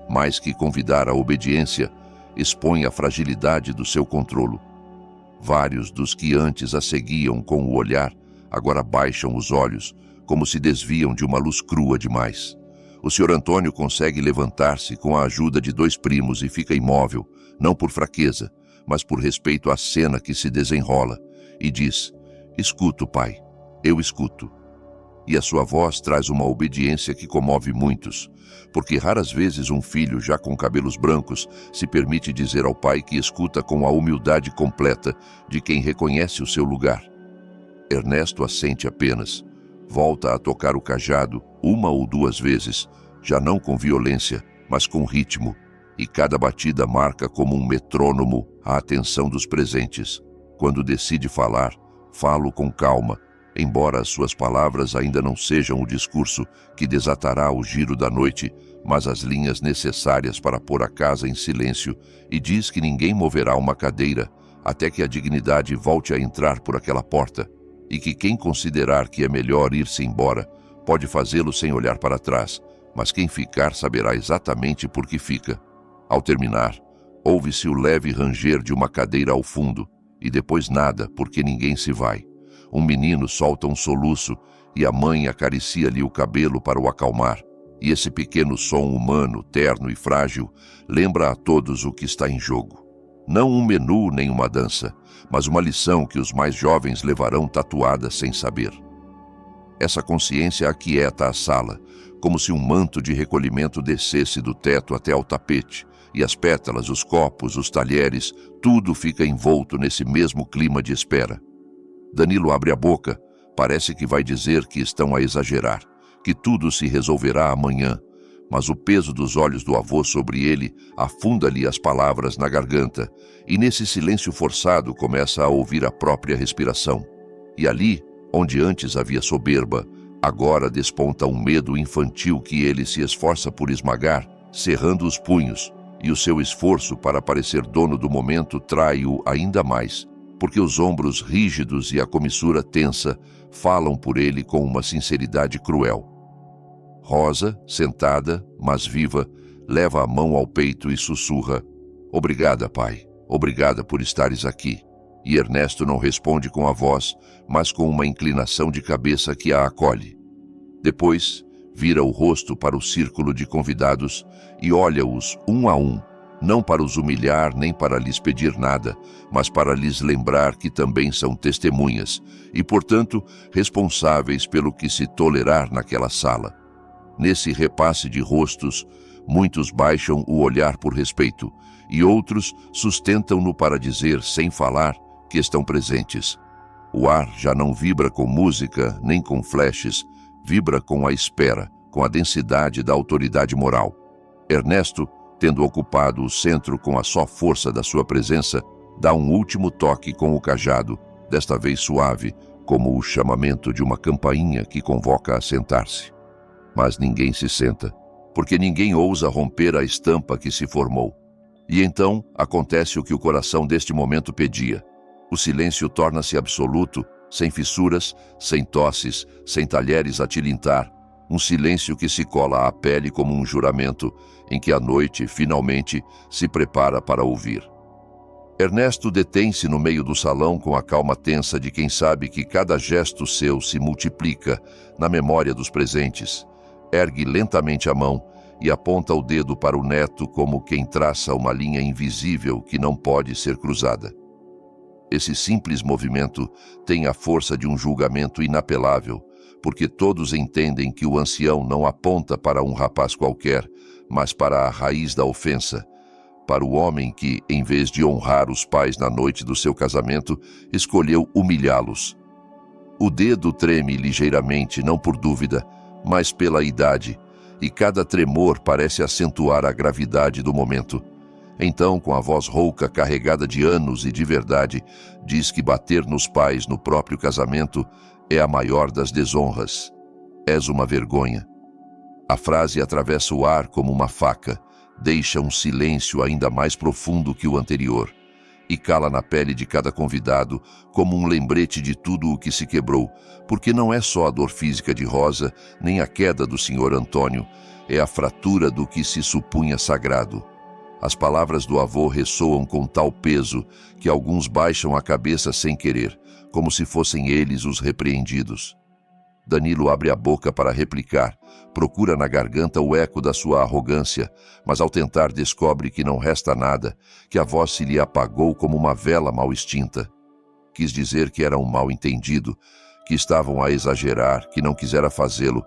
S1: mais que convidar à obediência, expõe a fragilidade do seu controlo. Vários dos que antes a seguiam com o olhar, agora baixam os olhos, como se desviam de uma luz crua demais. O Sr. Antônio consegue levantar-se com a ajuda de 2 primos e fica imóvel, não por fraqueza, mas por respeito à cena que se desenrola, e diz: "Escuto, pai, eu escuto." E a sua voz traz uma obediência que comove muitos, porque raras vezes um filho já com cabelos brancos se permite dizer ao pai que escuta com a humildade completa de quem reconhece o seu lugar. Ernesto assente apenas, volta a tocar o cajado 1 ou 2 vezes, já não com violência, mas com ritmo, e cada batida marca como um metrônomo a atenção dos presentes. Quando decide falar, falo com calma, embora as suas palavras ainda não sejam o discurso que desatará o giro da noite, mas as linhas necessárias para pôr a casa em silêncio, e diz que ninguém moverá uma cadeira até que a dignidade volte a entrar por aquela porta, e que quem considerar que é melhor ir-se embora, pode fazê-lo sem olhar para trás, mas quem ficar saberá exatamente por que fica. Ao terminar, ouve-se o leve ranger de uma cadeira ao fundo, e depois nada, porque ninguém se vai. Um menino solta um soluço, e a mãe acaricia-lhe o cabelo para o acalmar, e esse pequeno som humano, terno e frágil, lembra a todos o que está em jogo. Não um menu nem uma dança, mas uma lição que os mais jovens levarão tatuada sem saber. Essa consciência aquieta a sala, como se um manto de recolhimento descesse do teto até ao tapete, e as pétalas, os copos, os talheres, tudo fica envolto nesse mesmo clima de espera. Danilo abre a boca, parece que vai dizer que estão a exagerar, que tudo se resolverá amanhã, mas o peso dos olhos do avô sobre ele afunda-lhe as palavras na garganta, e nesse silêncio forçado começa a ouvir a própria respiração. E ali, onde antes havia soberba, agora desponta um medo infantil que ele se esforça por esmagar, cerrando os punhos, e o seu esforço para parecer dono do momento trai-o ainda mais, porque os ombros rígidos e a comissura tensa falam por ele com uma sinceridade cruel. Rosa, sentada, mas viva, leva a mão ao peito e sussurra: "Obrigada, pai. Obrigada por estares aqui." E Ernesto não responde com a voz, mas com uma inclinação de cabeça que a acolhe. Depois, vira o rosto para o círculo de convidados e olha-os um a um, não para os humilhar nem para lhes pedir nada, mas para lhes lembrar que também são testemunhas e, portanto, responsáveis pelo que se tolerar naquela sala. Nesse repasse de rostos, muitos baixam o olhar por respeito e outros sustentam-no para dizer, sem falar, que estão presentes. O ar já não vibra com música nem com flashes, vibra com a espera, com a densidade da autoridade moral. Ernesto, tendo ocupado o centro com a só força da sua presença, dá um último toque com o cajado, desta vez suave, como o chamamento de uma campainha que convoca a sentar-se. Mas ninguém se senta, porque ninguém ousa romper a estampa que se formou. E então acontece o que o coração deste momento pedia. O silêncio torna-se absoluto, sem fissuras, sem tosses, sem talheres a tilintar, um silêncio que se cola à pele como um juramento, em que a noite, finalmente, se prepara para ouvir. Ernesto detém-se no meio do salão com a calma tensa de quem sabe que cada gesto seu se multiplica na memória dos presentes. Ergue lentamente a mão e aponta o dedo para o neto como quem traça uma linha invisível que não pode ser cruzada. Esse simples movimento tem a força de um julgamento inapelável, porque todos entendem que o ancião não aponta para um rapaz qualquer, mas para a raiz da ofensa, para o homem que, em vez de honrar os pais na noite do seu casamento, escolheu humilhá-los. O dedo treme ligeiramente, não por dúvida, mas pela idade, e cada tremor parece acentuar a gravidade do momento. Então, com a voz rouca carregada de anos e de verdade, diz que bater nos pais no próprio casamento é a maior das desonras. És uma vergonha. A frase atravessa o ar como uma faca, deixa um silêncio ainda mais profundo que o anterior, e cala na pele de cada convidado como um lembrete de tudo o que se quebrou, porque não é só a dor física de Rosa, nem a queda do Sr. Antônio, é a fratura do que se supunha sagrado. As palavras do avô ressoam com tal peso que alguns baixam a cabeça sem querer, como se fossem eles os repreendidos. Danilo abre a boca para replicar, procura na garganta o eco da sua arrogância, mas ao tentar descobre que não resta nada, que a voz se lhe apagou como uma vela mal extinta. Quis dizer que era um mal-entendido, que estavam a exagerar, que não quisera fazê-lo,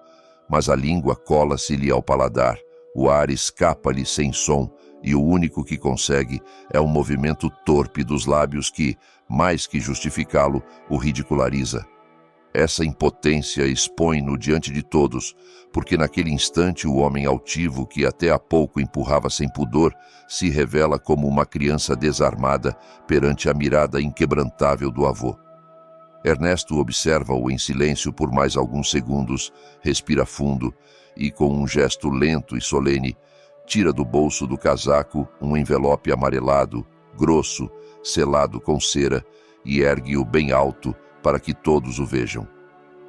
S1: mas a língua cola-se-lhe ao paladar, o ar escapa-lhe sem som, e o único que consegue é um movimento torpe dos lábios que, mais que justificá-lo, o ridiculariza. Essa impotência expõe-no diante de todos, porque naquele instante o homem altivo que até há pouco empurrava sem pudor se revela como uma criança desarmada perante a mirada inquebrantável do avô. Ernesto observa-o em silêncio por mais alguns segundos, respira fundo e, com um gesto lento e solene, tira do bolso do casaco um envelope amarelado, grosso, selado com cera, e ergue-o bem alto, para que todos o vejam.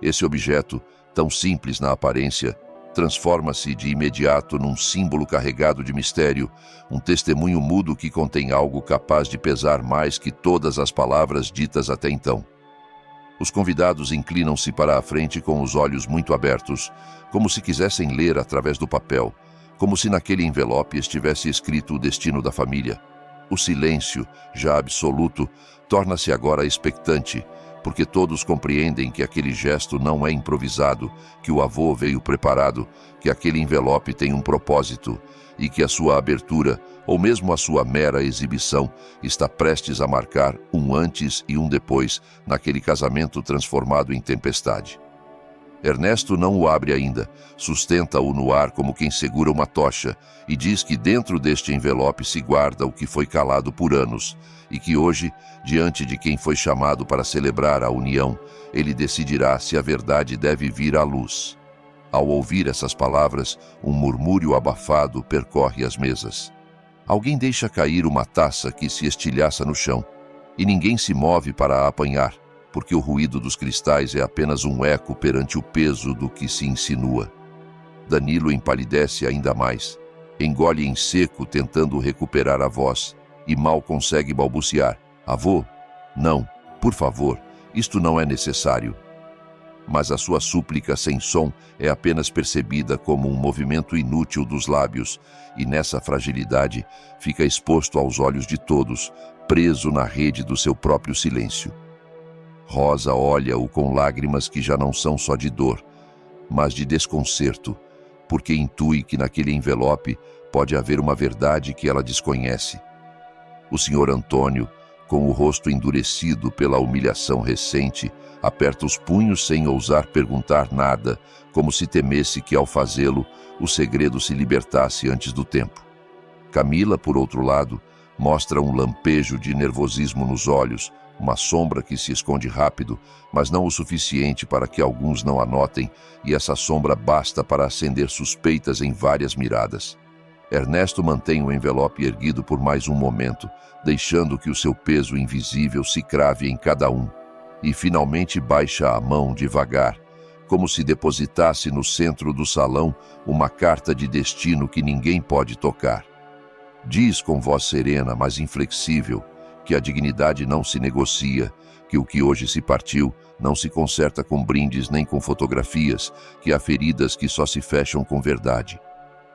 S1: Esse objeto, tão simples na aparência, transforma-se de imediato num símbolo carregado de mistério, um testemunho mudo que contém algo capaz de pesar mais que todas as palavras ditas até então. Os convidados inclinam-se para a frente com os olhos muito abertos, como se quisessem ler através do papel, como se naquele envelope estivesse escrito o destino da família. O silêncio, já absoluto, torna-se agora expectante, porque todos compreendem que aquele gesto não é improvisado, que o avô veio preparado, que aquele envelope tem um propósito e que a sua abertura, ou mesmo a sua mera exibição, está prestes a marcar um antes e um depois naquele casamento transformado em tempestade. Ernesto não o abre ainda, sustenta-o no ar como quem segura uma tocha e diz que dentro deste envelope se guarda o que foi calado por anos e que hoje, diante de quem foi chamado para celebrar a união, ele decidirá se a verdade deve vir à luz. Ao ouvir essas palavras, um murmúrio abafado percorre as mesas. Alguém deixa cair uma taça que se estilhaça no chão e ninguém se move para a apanhar, porque o ruído dos cristais é apenas um eco perante o peso do que se insinua. Danilo empalidece ainda mais, engole em seco tentando recuperar a voz, e mal consegue balbuciar. Avô? Não, por favor, isto não é necessário. Mas a sua súplica sem som é apenas percebida como um movimento inútil dos lábios, e nessa fragilidade fica exposto aos olhos de todos, preso na rede do seu próprio silêncio. Rosa olha-o com lágrimas que já não são só de dor, mas de desconcerto, porque intui que naquele envelope pode haver uma verdade que ela desconhece. O senhor Antônio, com o rosto endurecido pela humilhação recente, aperta os punhos sem ousar perguntar nada, como se temesse que, ao fazê-lo, o segredo se libertasse antes do tempo. Camila, por outro lado, mostra um lampejo de nervosismo nos olhos, uma sombra que se esconde rápido, mas não o suficiente para que alguns não a notem, e essa sombra basta para acender suspeitas em várias miradas. Ernesto mantém o envelope erguido por mais um momento, deixando que o seu peso invisível se crave em cada um, e finalmente baixa a mão devagar, como se depositasse no centro do salão uma carta de destino que ninguém pode tocar. Diz com voz serena, mas inflexível, que a dignidade não se negocia, que o que hoje se partiu não se conserta com brindes nem com fotografias, que há feridas que só se fecham com verdade.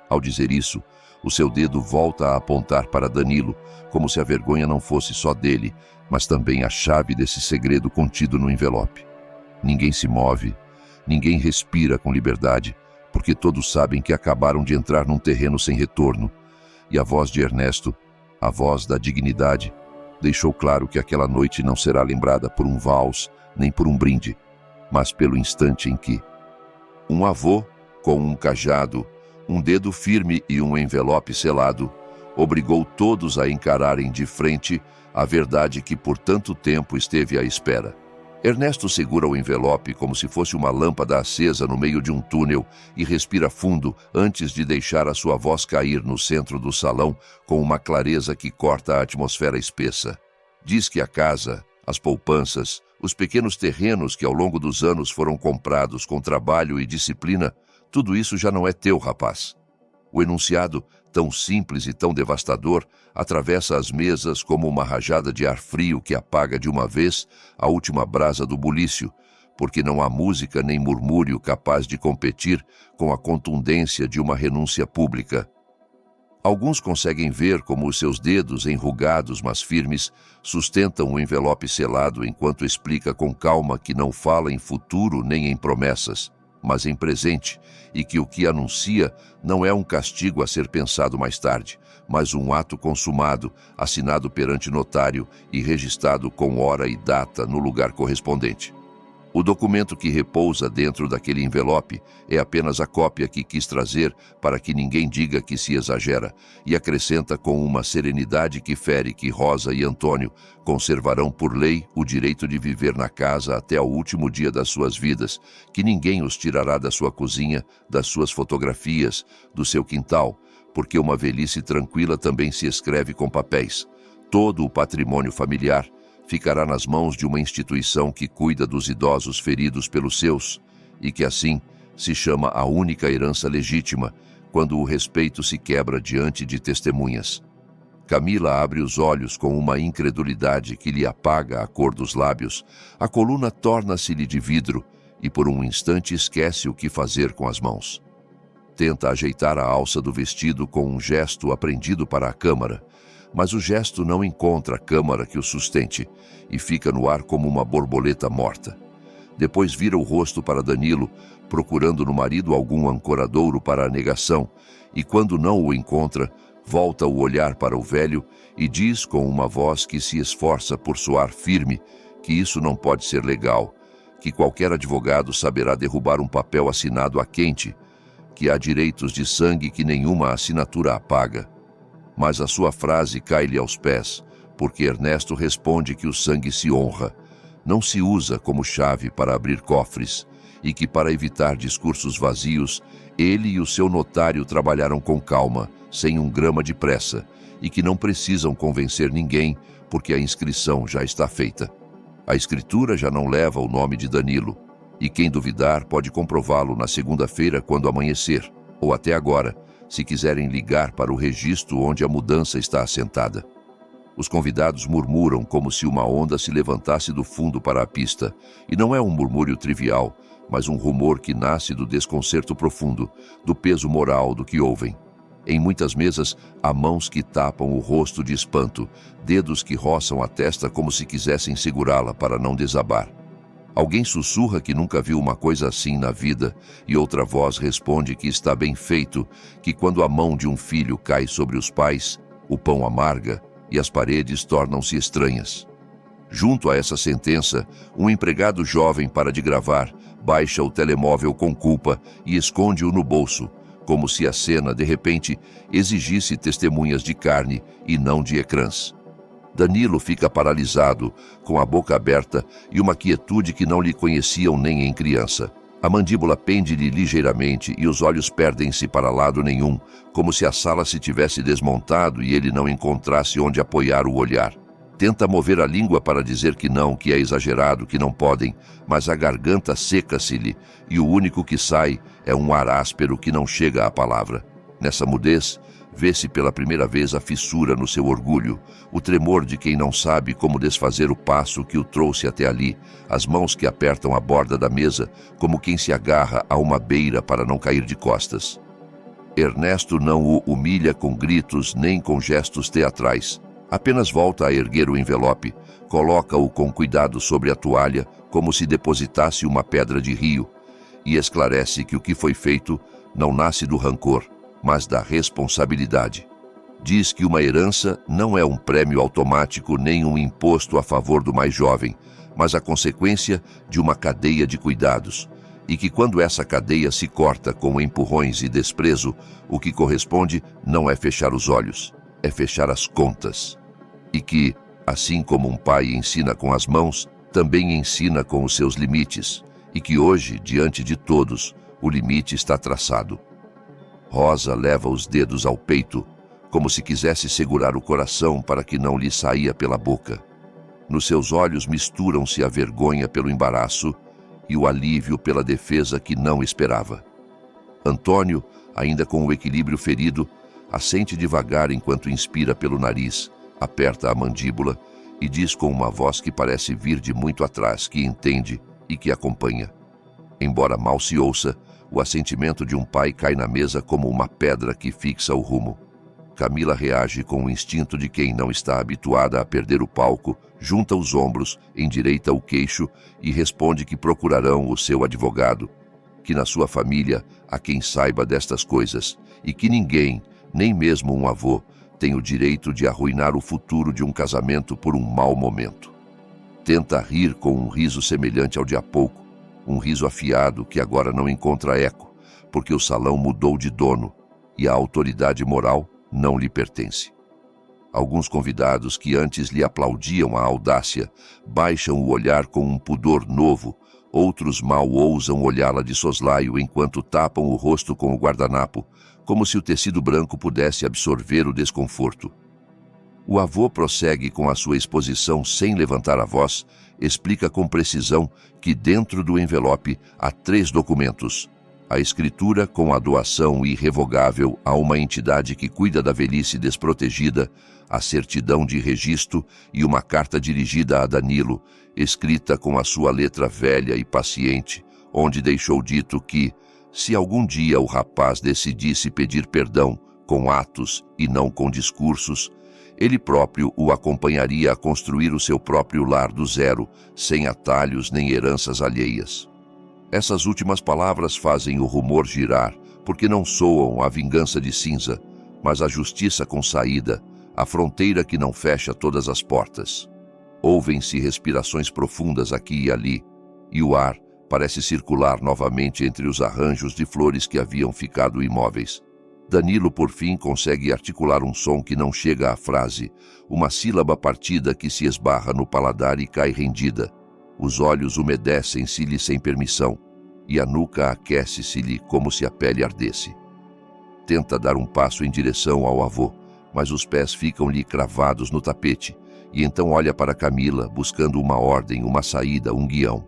S1: Ao dizer isso, o seu dedo volta a apontar para Danilo, como se a vergonha não fosse só dele, mas também a chave desse segredo contido no envelope. Ninguém se move, ninguém respira com liberdade, porque todos sabem que acabaram de entrar num terreno sem retorno, e a voz de Ernesto, a voz da dignidade, deixou claro que aquela noite não será lembrada por um vals, nem por um brinde, mas pelo instante em que um avô, com um cajado, um dedo firme e um envelope selado, obrigou todos a encararem de frente a verdade que por tanto tempo esteve à espera. Ernesto segura o envelope como se fosse uma lâmpada acesa no meio de um túnel e respira fundo antes de deixar a sua voz cair no centro do salão com uma clareza que corta a atmosfera espessa. Diz que a casa, as poupanças, os pequenos terrenos que ao longo dos anos foram comprados com trabalho e disciplina, tudo isso já não é teu, rapaz. O enunciado, tão simples e tão devastador, atravessa as mesas como uma rajada de ar frio que apaga de uma vez a última brasa do bulício, porque não há música nem murmúrio capaz de competir com a contundência de uma renúncia pública. Alguns conseguem ver como os seus dedos, enrugados mas firmes, sustentam o envelope selado enquanto explica com calma que não fala em futuro nem em promessas, mas em presente, e que o que anuncia não é um castigo a ser pensado mais tarde, mas um ato consumado, assinado perante notário e registrado com hora e data no lugar correspondente. O documento que repousa dentro daquele envelope é apenas a cópia que quis trazer para que ninguém diga que se exagera, e acrescenta com uma serenidade que fere que Rosa e Antônio conservarão por lei o direito de viver na casa até o último dia das suas vidas, que ninguém os tirará da sua cozinha, das suas fotografias, do seu quintal, porque uma velhice tranquila também se escreve com papéis. Todo o patrimônio familiar ficará nas mãos de uma instituição que cuida dos idosos feridos pelos seus e que, assim, se chama a única herança legítima quando o respeito se quebra diante de testemunhas. Camila abre os olhos com uma incredulidade que lhe apaga a cor dos lábios. A coluna torna-se-lhe de vidro e por um instante esquece o que fazer com as mãos. Tenta ajeitar a alça do vestido com um gesto aprendido para a câmara, mas o gesto não encontra a câmara que o sustente e fica no ar como uma borboleta morta. Depois vira o rosto para Danilo, procurando no marido algum ancoradouro para a negação, e quando não o encontra, volta o olhar para o velho e diz com uma voz que se esforça por soar firme que isso não pode ser legal, que qualquer advogado saberá derrubar um papel assinado a quente, que há direitos de sangue que nenhuma assinatura apaga. Mas a sua frase cai-lhe aos pés, porque Ernesto responde que o sangue se honra, não se usa como chave para abrir cofres, e que para evitar discursos vazios, ele e o seu notário trabalharam com calma, sem um grama de pressa, e que não precisam convencer ninguém, porque a inscrição já está feita. A escritura já não leva o nome de Danilo, e quem duvidar pode comprová-lo na segunda-feira quando amanhecer, ou até agora, se quiserem ligar para o registro onde a mudança está assentada. Os convidados murmuram como se uma onda se levantasse do fundo para a pista, e não é um murmúrio trivial, mas um rumor que nasce do desconcerto profundo, do peso moral do que ouvem. Em muitas mesas, há mãos que tapam o rosto de espanto, dedos que roçam a testa como se quisessem segurá-la para não desabar. Alguém sussurra que nunca viu uma coisa assim na vida, e outra voz responde que está bem feito, que quando a mão de um filho cai sobre os pais, o pão amarga e as paredes tornam-se estranhas. Junto a essa sentença, um empregado jovem para de gravar, baixa o telemóvel com culpa e esconde-o no bolso, como se a cena, de repente, exigisse testemunhas de carne e não de ecrãs. Danilo fica paralisado, com a boca aberta e uma quietude que não lhe conheciam nem em criança. A mandíbula pende-lhe ligeiramente e os olhos perdem-se para lado nenhum, como se a sala se tivesse desmontado e ele não encontrasse onde apoiar o olhar. Tenta mover a língua para dizer que não, que é exagerado, que não podem, mas a garganta seca-se-lhe e o único que sai é um ar áspero que não chega à palavra. Nessa mudez, vê-se pela primeira vez a fissura no seu orgulho, o tremor de quem não sabe como desfazer o passo que o trouxe até ali, as mãos que apertam a borda da mesa, como quem se agarra a uma beira para não cair de costas. Ernesto não o humilha com gritos nem com gestos teatrais. Apenas volta a erguer o envelope, coloca-o com cuidado sobre a toalha, como se depositasse uma pedra de rio, e esclarece que o que foi feito não nasce do rancor, mas da responsabilidade. Diz que uma herança não é um prêmio automático nem um imposto a favor do mais jovem, mas a consequência de uma cadeia de cuidados, e que quando essa cadeia se corta com empurrões e desprezo, o que corresponde não é fechar os olhos, é fechar as contas. E que, assim como um pai ensina com as mãos, também ensina com os seus limites, e que hoje, diante de todos, o limite está traçado. Rosa leva os dedos ao peito, como se quisesse segurar o coração para que não lhe saia pela boca. Nos seus olhos misturam-se a vergonha pelo embaraço e o alívio pela defesa que não esperava. Antônio, ainda com o equilíbrio ferido, assente devagar enquanto inspira pelo nariz, aperta a mandíbula e diz com uma voz que parece vir de muito atrás que entende e que acompanha. Embora mal se ouça, o assentimento de um pai cai na mesa como uma pedra que fixa o rumo. Camila reage com o instinto de quem não está habituada a perder o palco, junta os ombros, endireita o queixo e responde que procurarão o seu advogado, que na sua família há quem saiba destas coisas e que ninguém, nem mesmo um avô, tem o direito de arruinar o futuro de um casamento por um mau momento. Tenta rir com um riso semelhante ao de há pouco, um riso afiado que agora não encontra eco, porque o salão mudou de dono e a autoridade moral não lhe pertence. Alguns convidados que antes lhe aplaudiam a audácia baixam o olhar com um pudor novo, outros mal ousam olhá-la de soslaio enquanto tapam o rosto com o guardanapo, como se o tecido branco pudesse absorver o desconforto. O avô prossegue com a sua exposição sem levantar a voz, explica com precisão que dentro do envelope há 3 documentos: a escritura com a doação irrevogável a uma entidade que cuida da velhice desprotegida, a certidão de registro e uma carta dirigida a Danilo, escrita com a sua letra velha e paciente, onde deixou dito que, se algum dia o rapaz decidisse pedir perdão com atos e não com discursos, ele próprio o acompanharia a construir o seu próprio lar do zero, sem atalhos nem heranças alheias. Essas últimas palavras fazem o rumor girar, porque não soam a vingança de cinza, mas a justiça com saída, a fronteira que não fecha todas as portas. Ouvem-se respirações profundas aqui e ali, e o ar parece circular novamente entre os arranjos de flores que haviam ficado imóveis. Danilo, por fim, consegue articular um som que não chega à frase, uma sílaba partida que se esbarra no paladar e cai rendida. Os olhos umedecem-se-lhe sem permissão, e a nuca aquece-se-lhe como se a pele ardesse. Tenta dar um passo em direção ao avô, mas os pés ficam-lhe cravados no tapete, e então olha para Camila, buscando uma ordem, uma saída, um guião.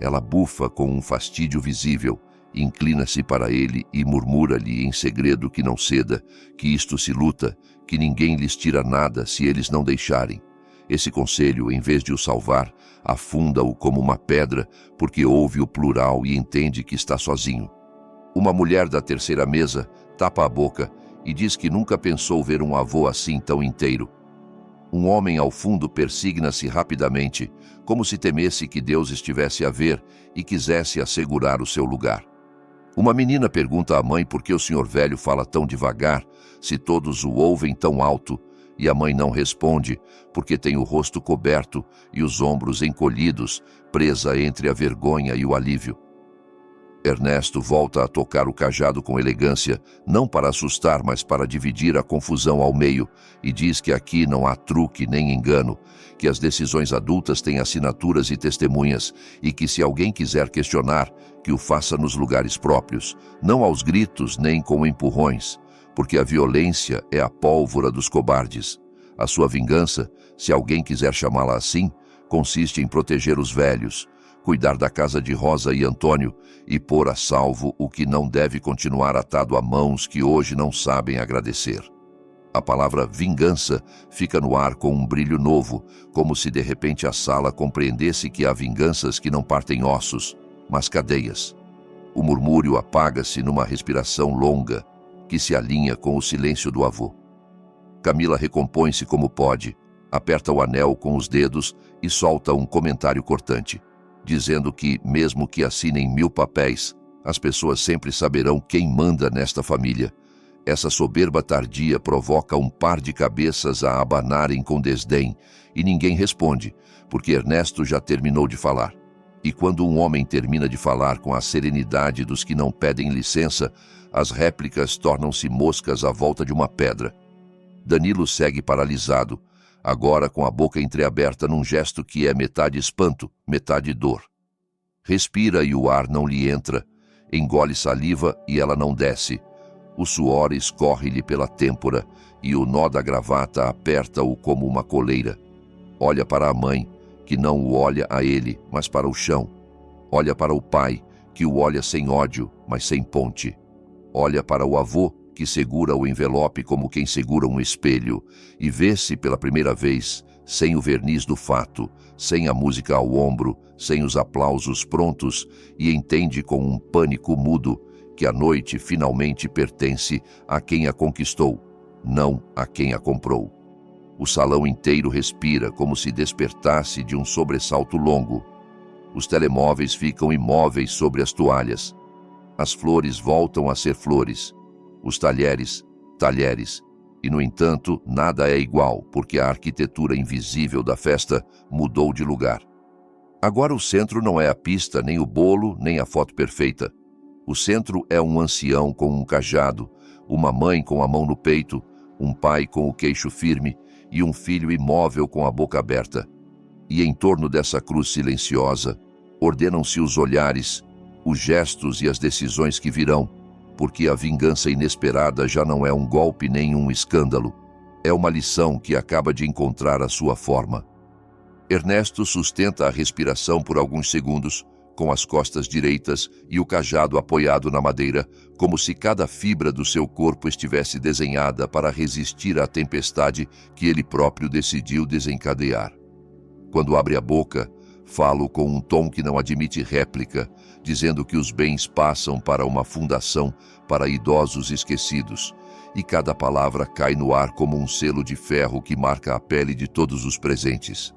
S1: Ela bufa com um fastídio visível, inclina-se para ele e murmura-lhe em segredo que não ceda, que isto se luta, que ninguém lhes tira nada se eles não deixarem. Esse conselho, em vez de o salvar, afunda-o como uma pedra, porque ouve o plural e entende que está sozinho. Uma mulher da terceira mesa tapa a boca e diz que nunca pensou ver um avô assim tão inteiro. Um homem ao fundo persigna-se rapidamente, como se temesse que Deus estivesse a ver e quisesse assegurar o seu lugar. Uma menina pergunta à mãe por que o senhor velho fala tão devagar, se todos o ouvem tão alto, e a mãe não responde, porque tem o rosto coberto e os ombros encolhidos, presa entre a vergonha e o alívio. Ernesto volta a tocar o cajado com elegância, não para assustar, mas para dividir a confusão ao meio, e diz que aqui não há truque nem engano, que as decisões adultas têm assinaturas e testemunhas, e que se alguém quiser questionar, que o faça nos lugares próprios, não aos gritos nem com empurrões, porque a violência é a pólvora dos cobardes. A sua vingança, se alguém quiser chamá-la assim, consiste em proteger os velhos, cuidar da casa de Rosa e Antônio e pôr a salvo o que não deve continuar atado a mãos que hoje não sabem agradecer. A palavra vingança fica no ar com um brilho novo, como se de repente a sala compreendesse que há vinganças que não partem ossos, mas cadeias. O murmúrio apaga-se numa respiração longa, que se alinha com o silêncio do avô. Camila recompõe-se como pode, aperta o anel com os dedos e solta um comentário cortante, dizendo que, mesmo que assinem 1000 papéis, as pessoas sempre saberão quem manda nesta família. Essa soberba tardia provoca um par de cabeças a abanarem com desdém, e ninguém responde, porque Ernesto já terminou de falar. E quando um homem termina de falar com a serenidade dos que não pedem licença, as réplicas tornam-se moscas à volta de uma pedra. Danilo segue paralisado, agora com a boca entreaberta num gesto que é metade espanto, metade dor. Respira e o ar não lhe entra, engole saliva e ela não desce. O suor escorre-lhe pela têmpora e o nó da gravata aperta-o como uma coleira. Olha para a mãe, que não o olha a ele, mas para o chão. Olha para o pai, que o olha sem ódio, mas sem ponte. Olha para o avô, que segura o envelope como quem segura um espelho, e vê-se pela primeira vez, sem o verniz do fato, sem a música ao ombro, sem os aplausos prontos, e entende com um pânico mudo que a noite finalmente pertence a quem a conquistou, não a quem a comprou. O salão inteiro respira como se despertasse de um sobressalto longo. Os telemóveis ficam imóveis sobre as toalhas. As flores voltam a ser flores. Os talheres, talheres. E, no entanto, nada é igual, porque a arquitetura invisível da festa mudou de lugar. Agora o centro não é a pista, nem o bolo, nem a foto perfeita. O centro é um ancião com um cajado, uma mãe com a mão no peito, um pai com o queixo firme e um filho imóvel com a boca aberta. E em torno dessa cruz silenciosa, ordenam-se os olhares, os gestos e as decisões que virão, porque a vingança inesperada já não é um golpe nem um escândalo. É uma lição que acaba de encontrar a sua forma. Ernesto sustenta a respiração por alguns segundos, com as costas direitas e o cajado apoiado na madeira, como se cada fibra do seu corpo estivesse desenhada para resistir à tempestade que ele próprio decidiu desencadear. Quando abre a boca, falo com um tom que não admite réplica, dizendo que os bens passam para uma fundação para idosos esquecidos, e cada palavra cai no ar como um selo de ferro que marca a pele de todos os presentes.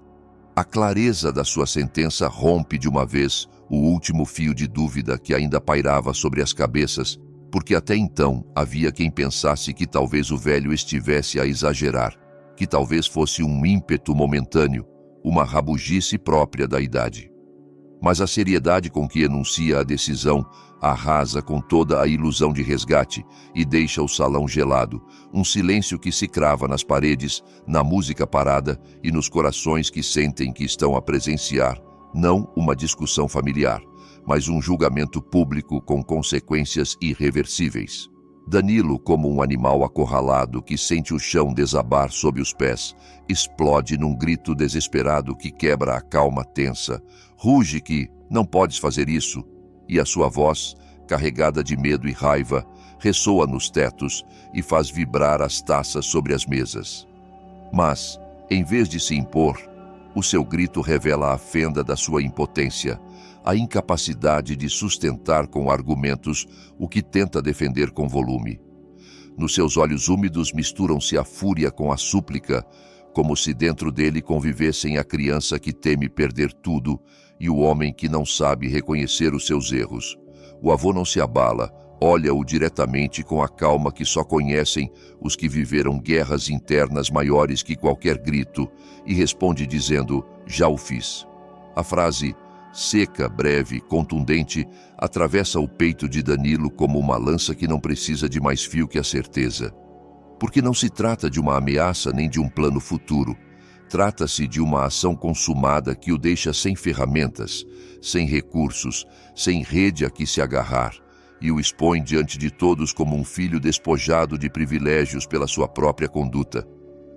S1: A clareza da sua sentença rompe de uma vez o último fio de dúvida que ainda pairava sobre as cabeças, porque até então havia quem pensasse que talvez o velho estivesse a exagerar, que talvez fosse um ímpeto momentâneo, uma rabugice própria da idade. Mas a seriedade com que enuncia a decisão arrasa com toda a ilusão de resgate e deixa o salão gelado, um silêncio que se crava nas paredes, na música parada e nos corações que sentem que estão a presenciar, não uma discussão familiar, mas um julgamento público com consequências irreversíveis. Danilo, como um animal acorralado que sente o chão desabar sob os pés, explode num grito desesperado que quebra a calma tensa. Ruge que não podes fazer isso, e a sua voz, carregada de medo e raiva, ressoa nos tetos e faz vibrar as taças sobre as mesas. Mas, em vez de se impor, o seu grito revela a fenda da sua impotência, a incapacidade de sustentar com argumentos o que tenta defender com volume. Nos seus olhos úmidos misturam-se a fúria com a súplica, como se dentro dele convivessem a criança que teme perder tudo e o homem que não sabe reconhecer os seus erros. O avô não se abala, olha-o diretamente com a calma que só conhecem os que viveram guerras internas maiores que qualquer grito e responde dizendo, já o fiz. A frase, seca, breve, contundente, atravessa o peito de Danilo como uma lança que não precisa de mais fio que a certeza. Porque não se trata de uma ameaça nem de um plano futuro. Trata-se de uma ação consumada que o deixa sem ferramentas, sem recursos, sem rede a que se agarrar, e o expõe diante de todos como um filho despojado de privilégios pela sua própria conduta.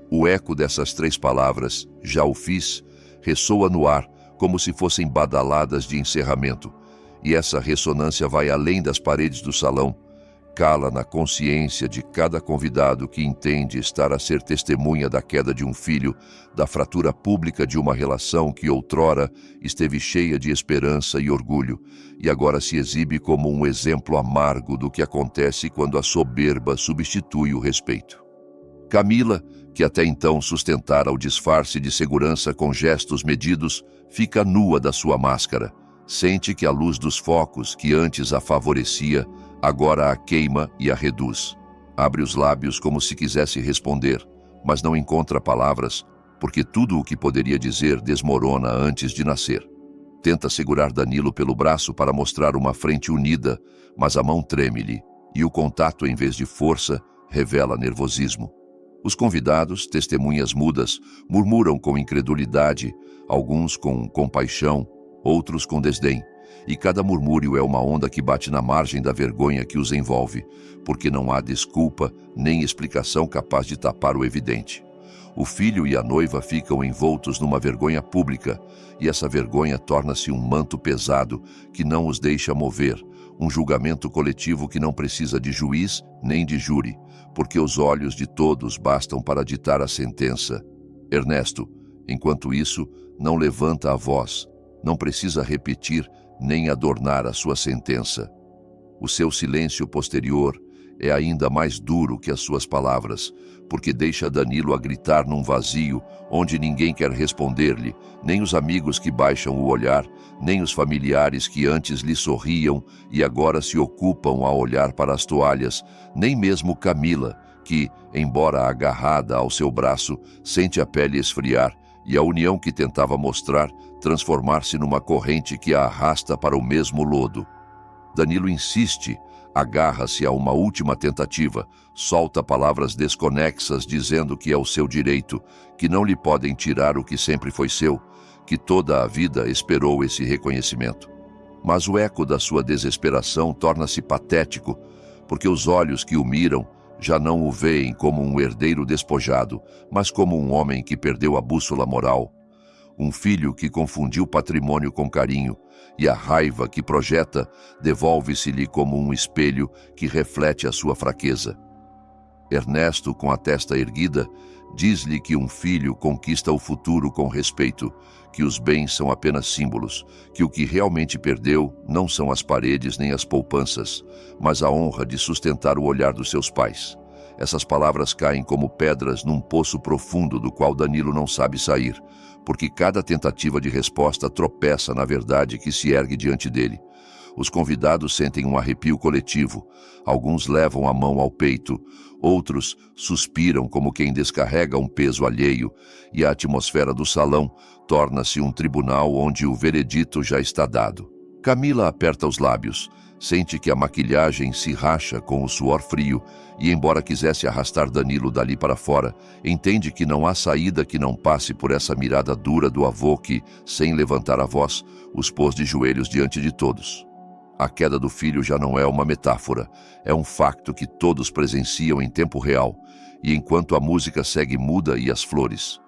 S1: O eco dessas 3 palavras, já o fiz, ressoa no ar como se fossem badaladas de encerramento, e essa ressonância vai além das paredes do salão, cala na consciência de cada convidado que entende estar a ser testemunha da queda de um filho, da fratura pública de uma relação que outrora esteve cheia de esperança e orgulho, e agora se exibe como um exemplo amargo do que acontece quando a soberba substitui o respeito. Camila, que até então sustentara o disfarce de segurança com gestos medidos, fica nua da sua máscara. Sente que a luz dos focos, que antes a favorecia, agora a queima e a reduz. Abre os lábios como se quisesse responder, mas não encontra palavras, porque tudo o que poderia dizer desmorona antes de nascer. Tenta segurar Danilo pelo braço para mostrar uma frente unida, mas a mão treme-lhe, e o contato, em vez de força, revela nervosismo. Os convidados, testemunhas mudas, murmuram com incredulidade, alguns com compaixão, outros com desdém, e cada murmúrio é uma onda que bate na margem da vergonha que os envolve, porque não há desculpa nem explicação capaz de tapar o evidente. O filho e a noiva ficam envoltos numa vergonha pública, e essa vergonha torna-se um manto pesado que não os deixa mover, um julgamento coletivo que não precisa de juiz nem de júri, porque os olhos de todos bastam para ditar a sentença. Ernesto, enquanto isso, não levanta a voz, não precisa repetir nem adornar a sua sentença. O seu silêncio posterior é ainda mais duro que as suas palavras, porque deixa Danilo a gritar num vazio onde ninguém quer responder-lhe, nem os amigos que baixam o olhar, nem os familiares que antes lhe sorriam e agora se ocupam a olhar para as toalhas, nem mesmo Camila, que, embora agarrada ao seu braço, sente a pele esfriar e a união que tentava mostrar transformar-se numa corrente que a arrasta para o mesmo lodo. Danilo insiste, agarra-se a uma última tentativa, solta palavras desconexas dizendo que é o seu direito, que não lhe podem tirar o que sempre foi seu, que toda a vida esperou esse reconhecimento. Mas o eco da sua desesperação torna-se patético, porque os olhos que o miram já não o veem como um herdeiro despojado, mas como um homem que perdeu a bússola moral. Um filho que confundiu patrimônio com carinho, e a raiva que projeta devolve-se-lhe como um espelho que reflete a sua fraqueza. Ernesto, com a testa erguida, diz-lhe que um filho conquista o futuro com respeito, que os bens são apenas símbolos, que o que realmente perdeu não são as paredes nem as poupanças, mas a honra de sustentar o olhar dos seus pais. Essas palavras caem como pedras num poço profundo do qual Danilo não sabe sair, porque cada tentativa de resposta tropeça na verdade que se ergue diante dele. Os convidados sentem um arrepio coletivo. Alguns levam a mão ao peito, outros suspiram como quem descarrega um peso alheio, e a atmosfera do salão torna-se um tribunal onde o veredito já está dado. Camila aperta os lábios, sente que a maquilhagem se racha com o suor frio e, embora quisesse arrastar Danilo dali para fora, entende que não há saída que não passe por essa mirada dura do avô que, sem levantar a voz, os pôs de joelhos diante de todos. A queda do filho já não é uma metáfora, é um facto que todos presenciam em tempo real, e enquanto a música segue muda e as flores,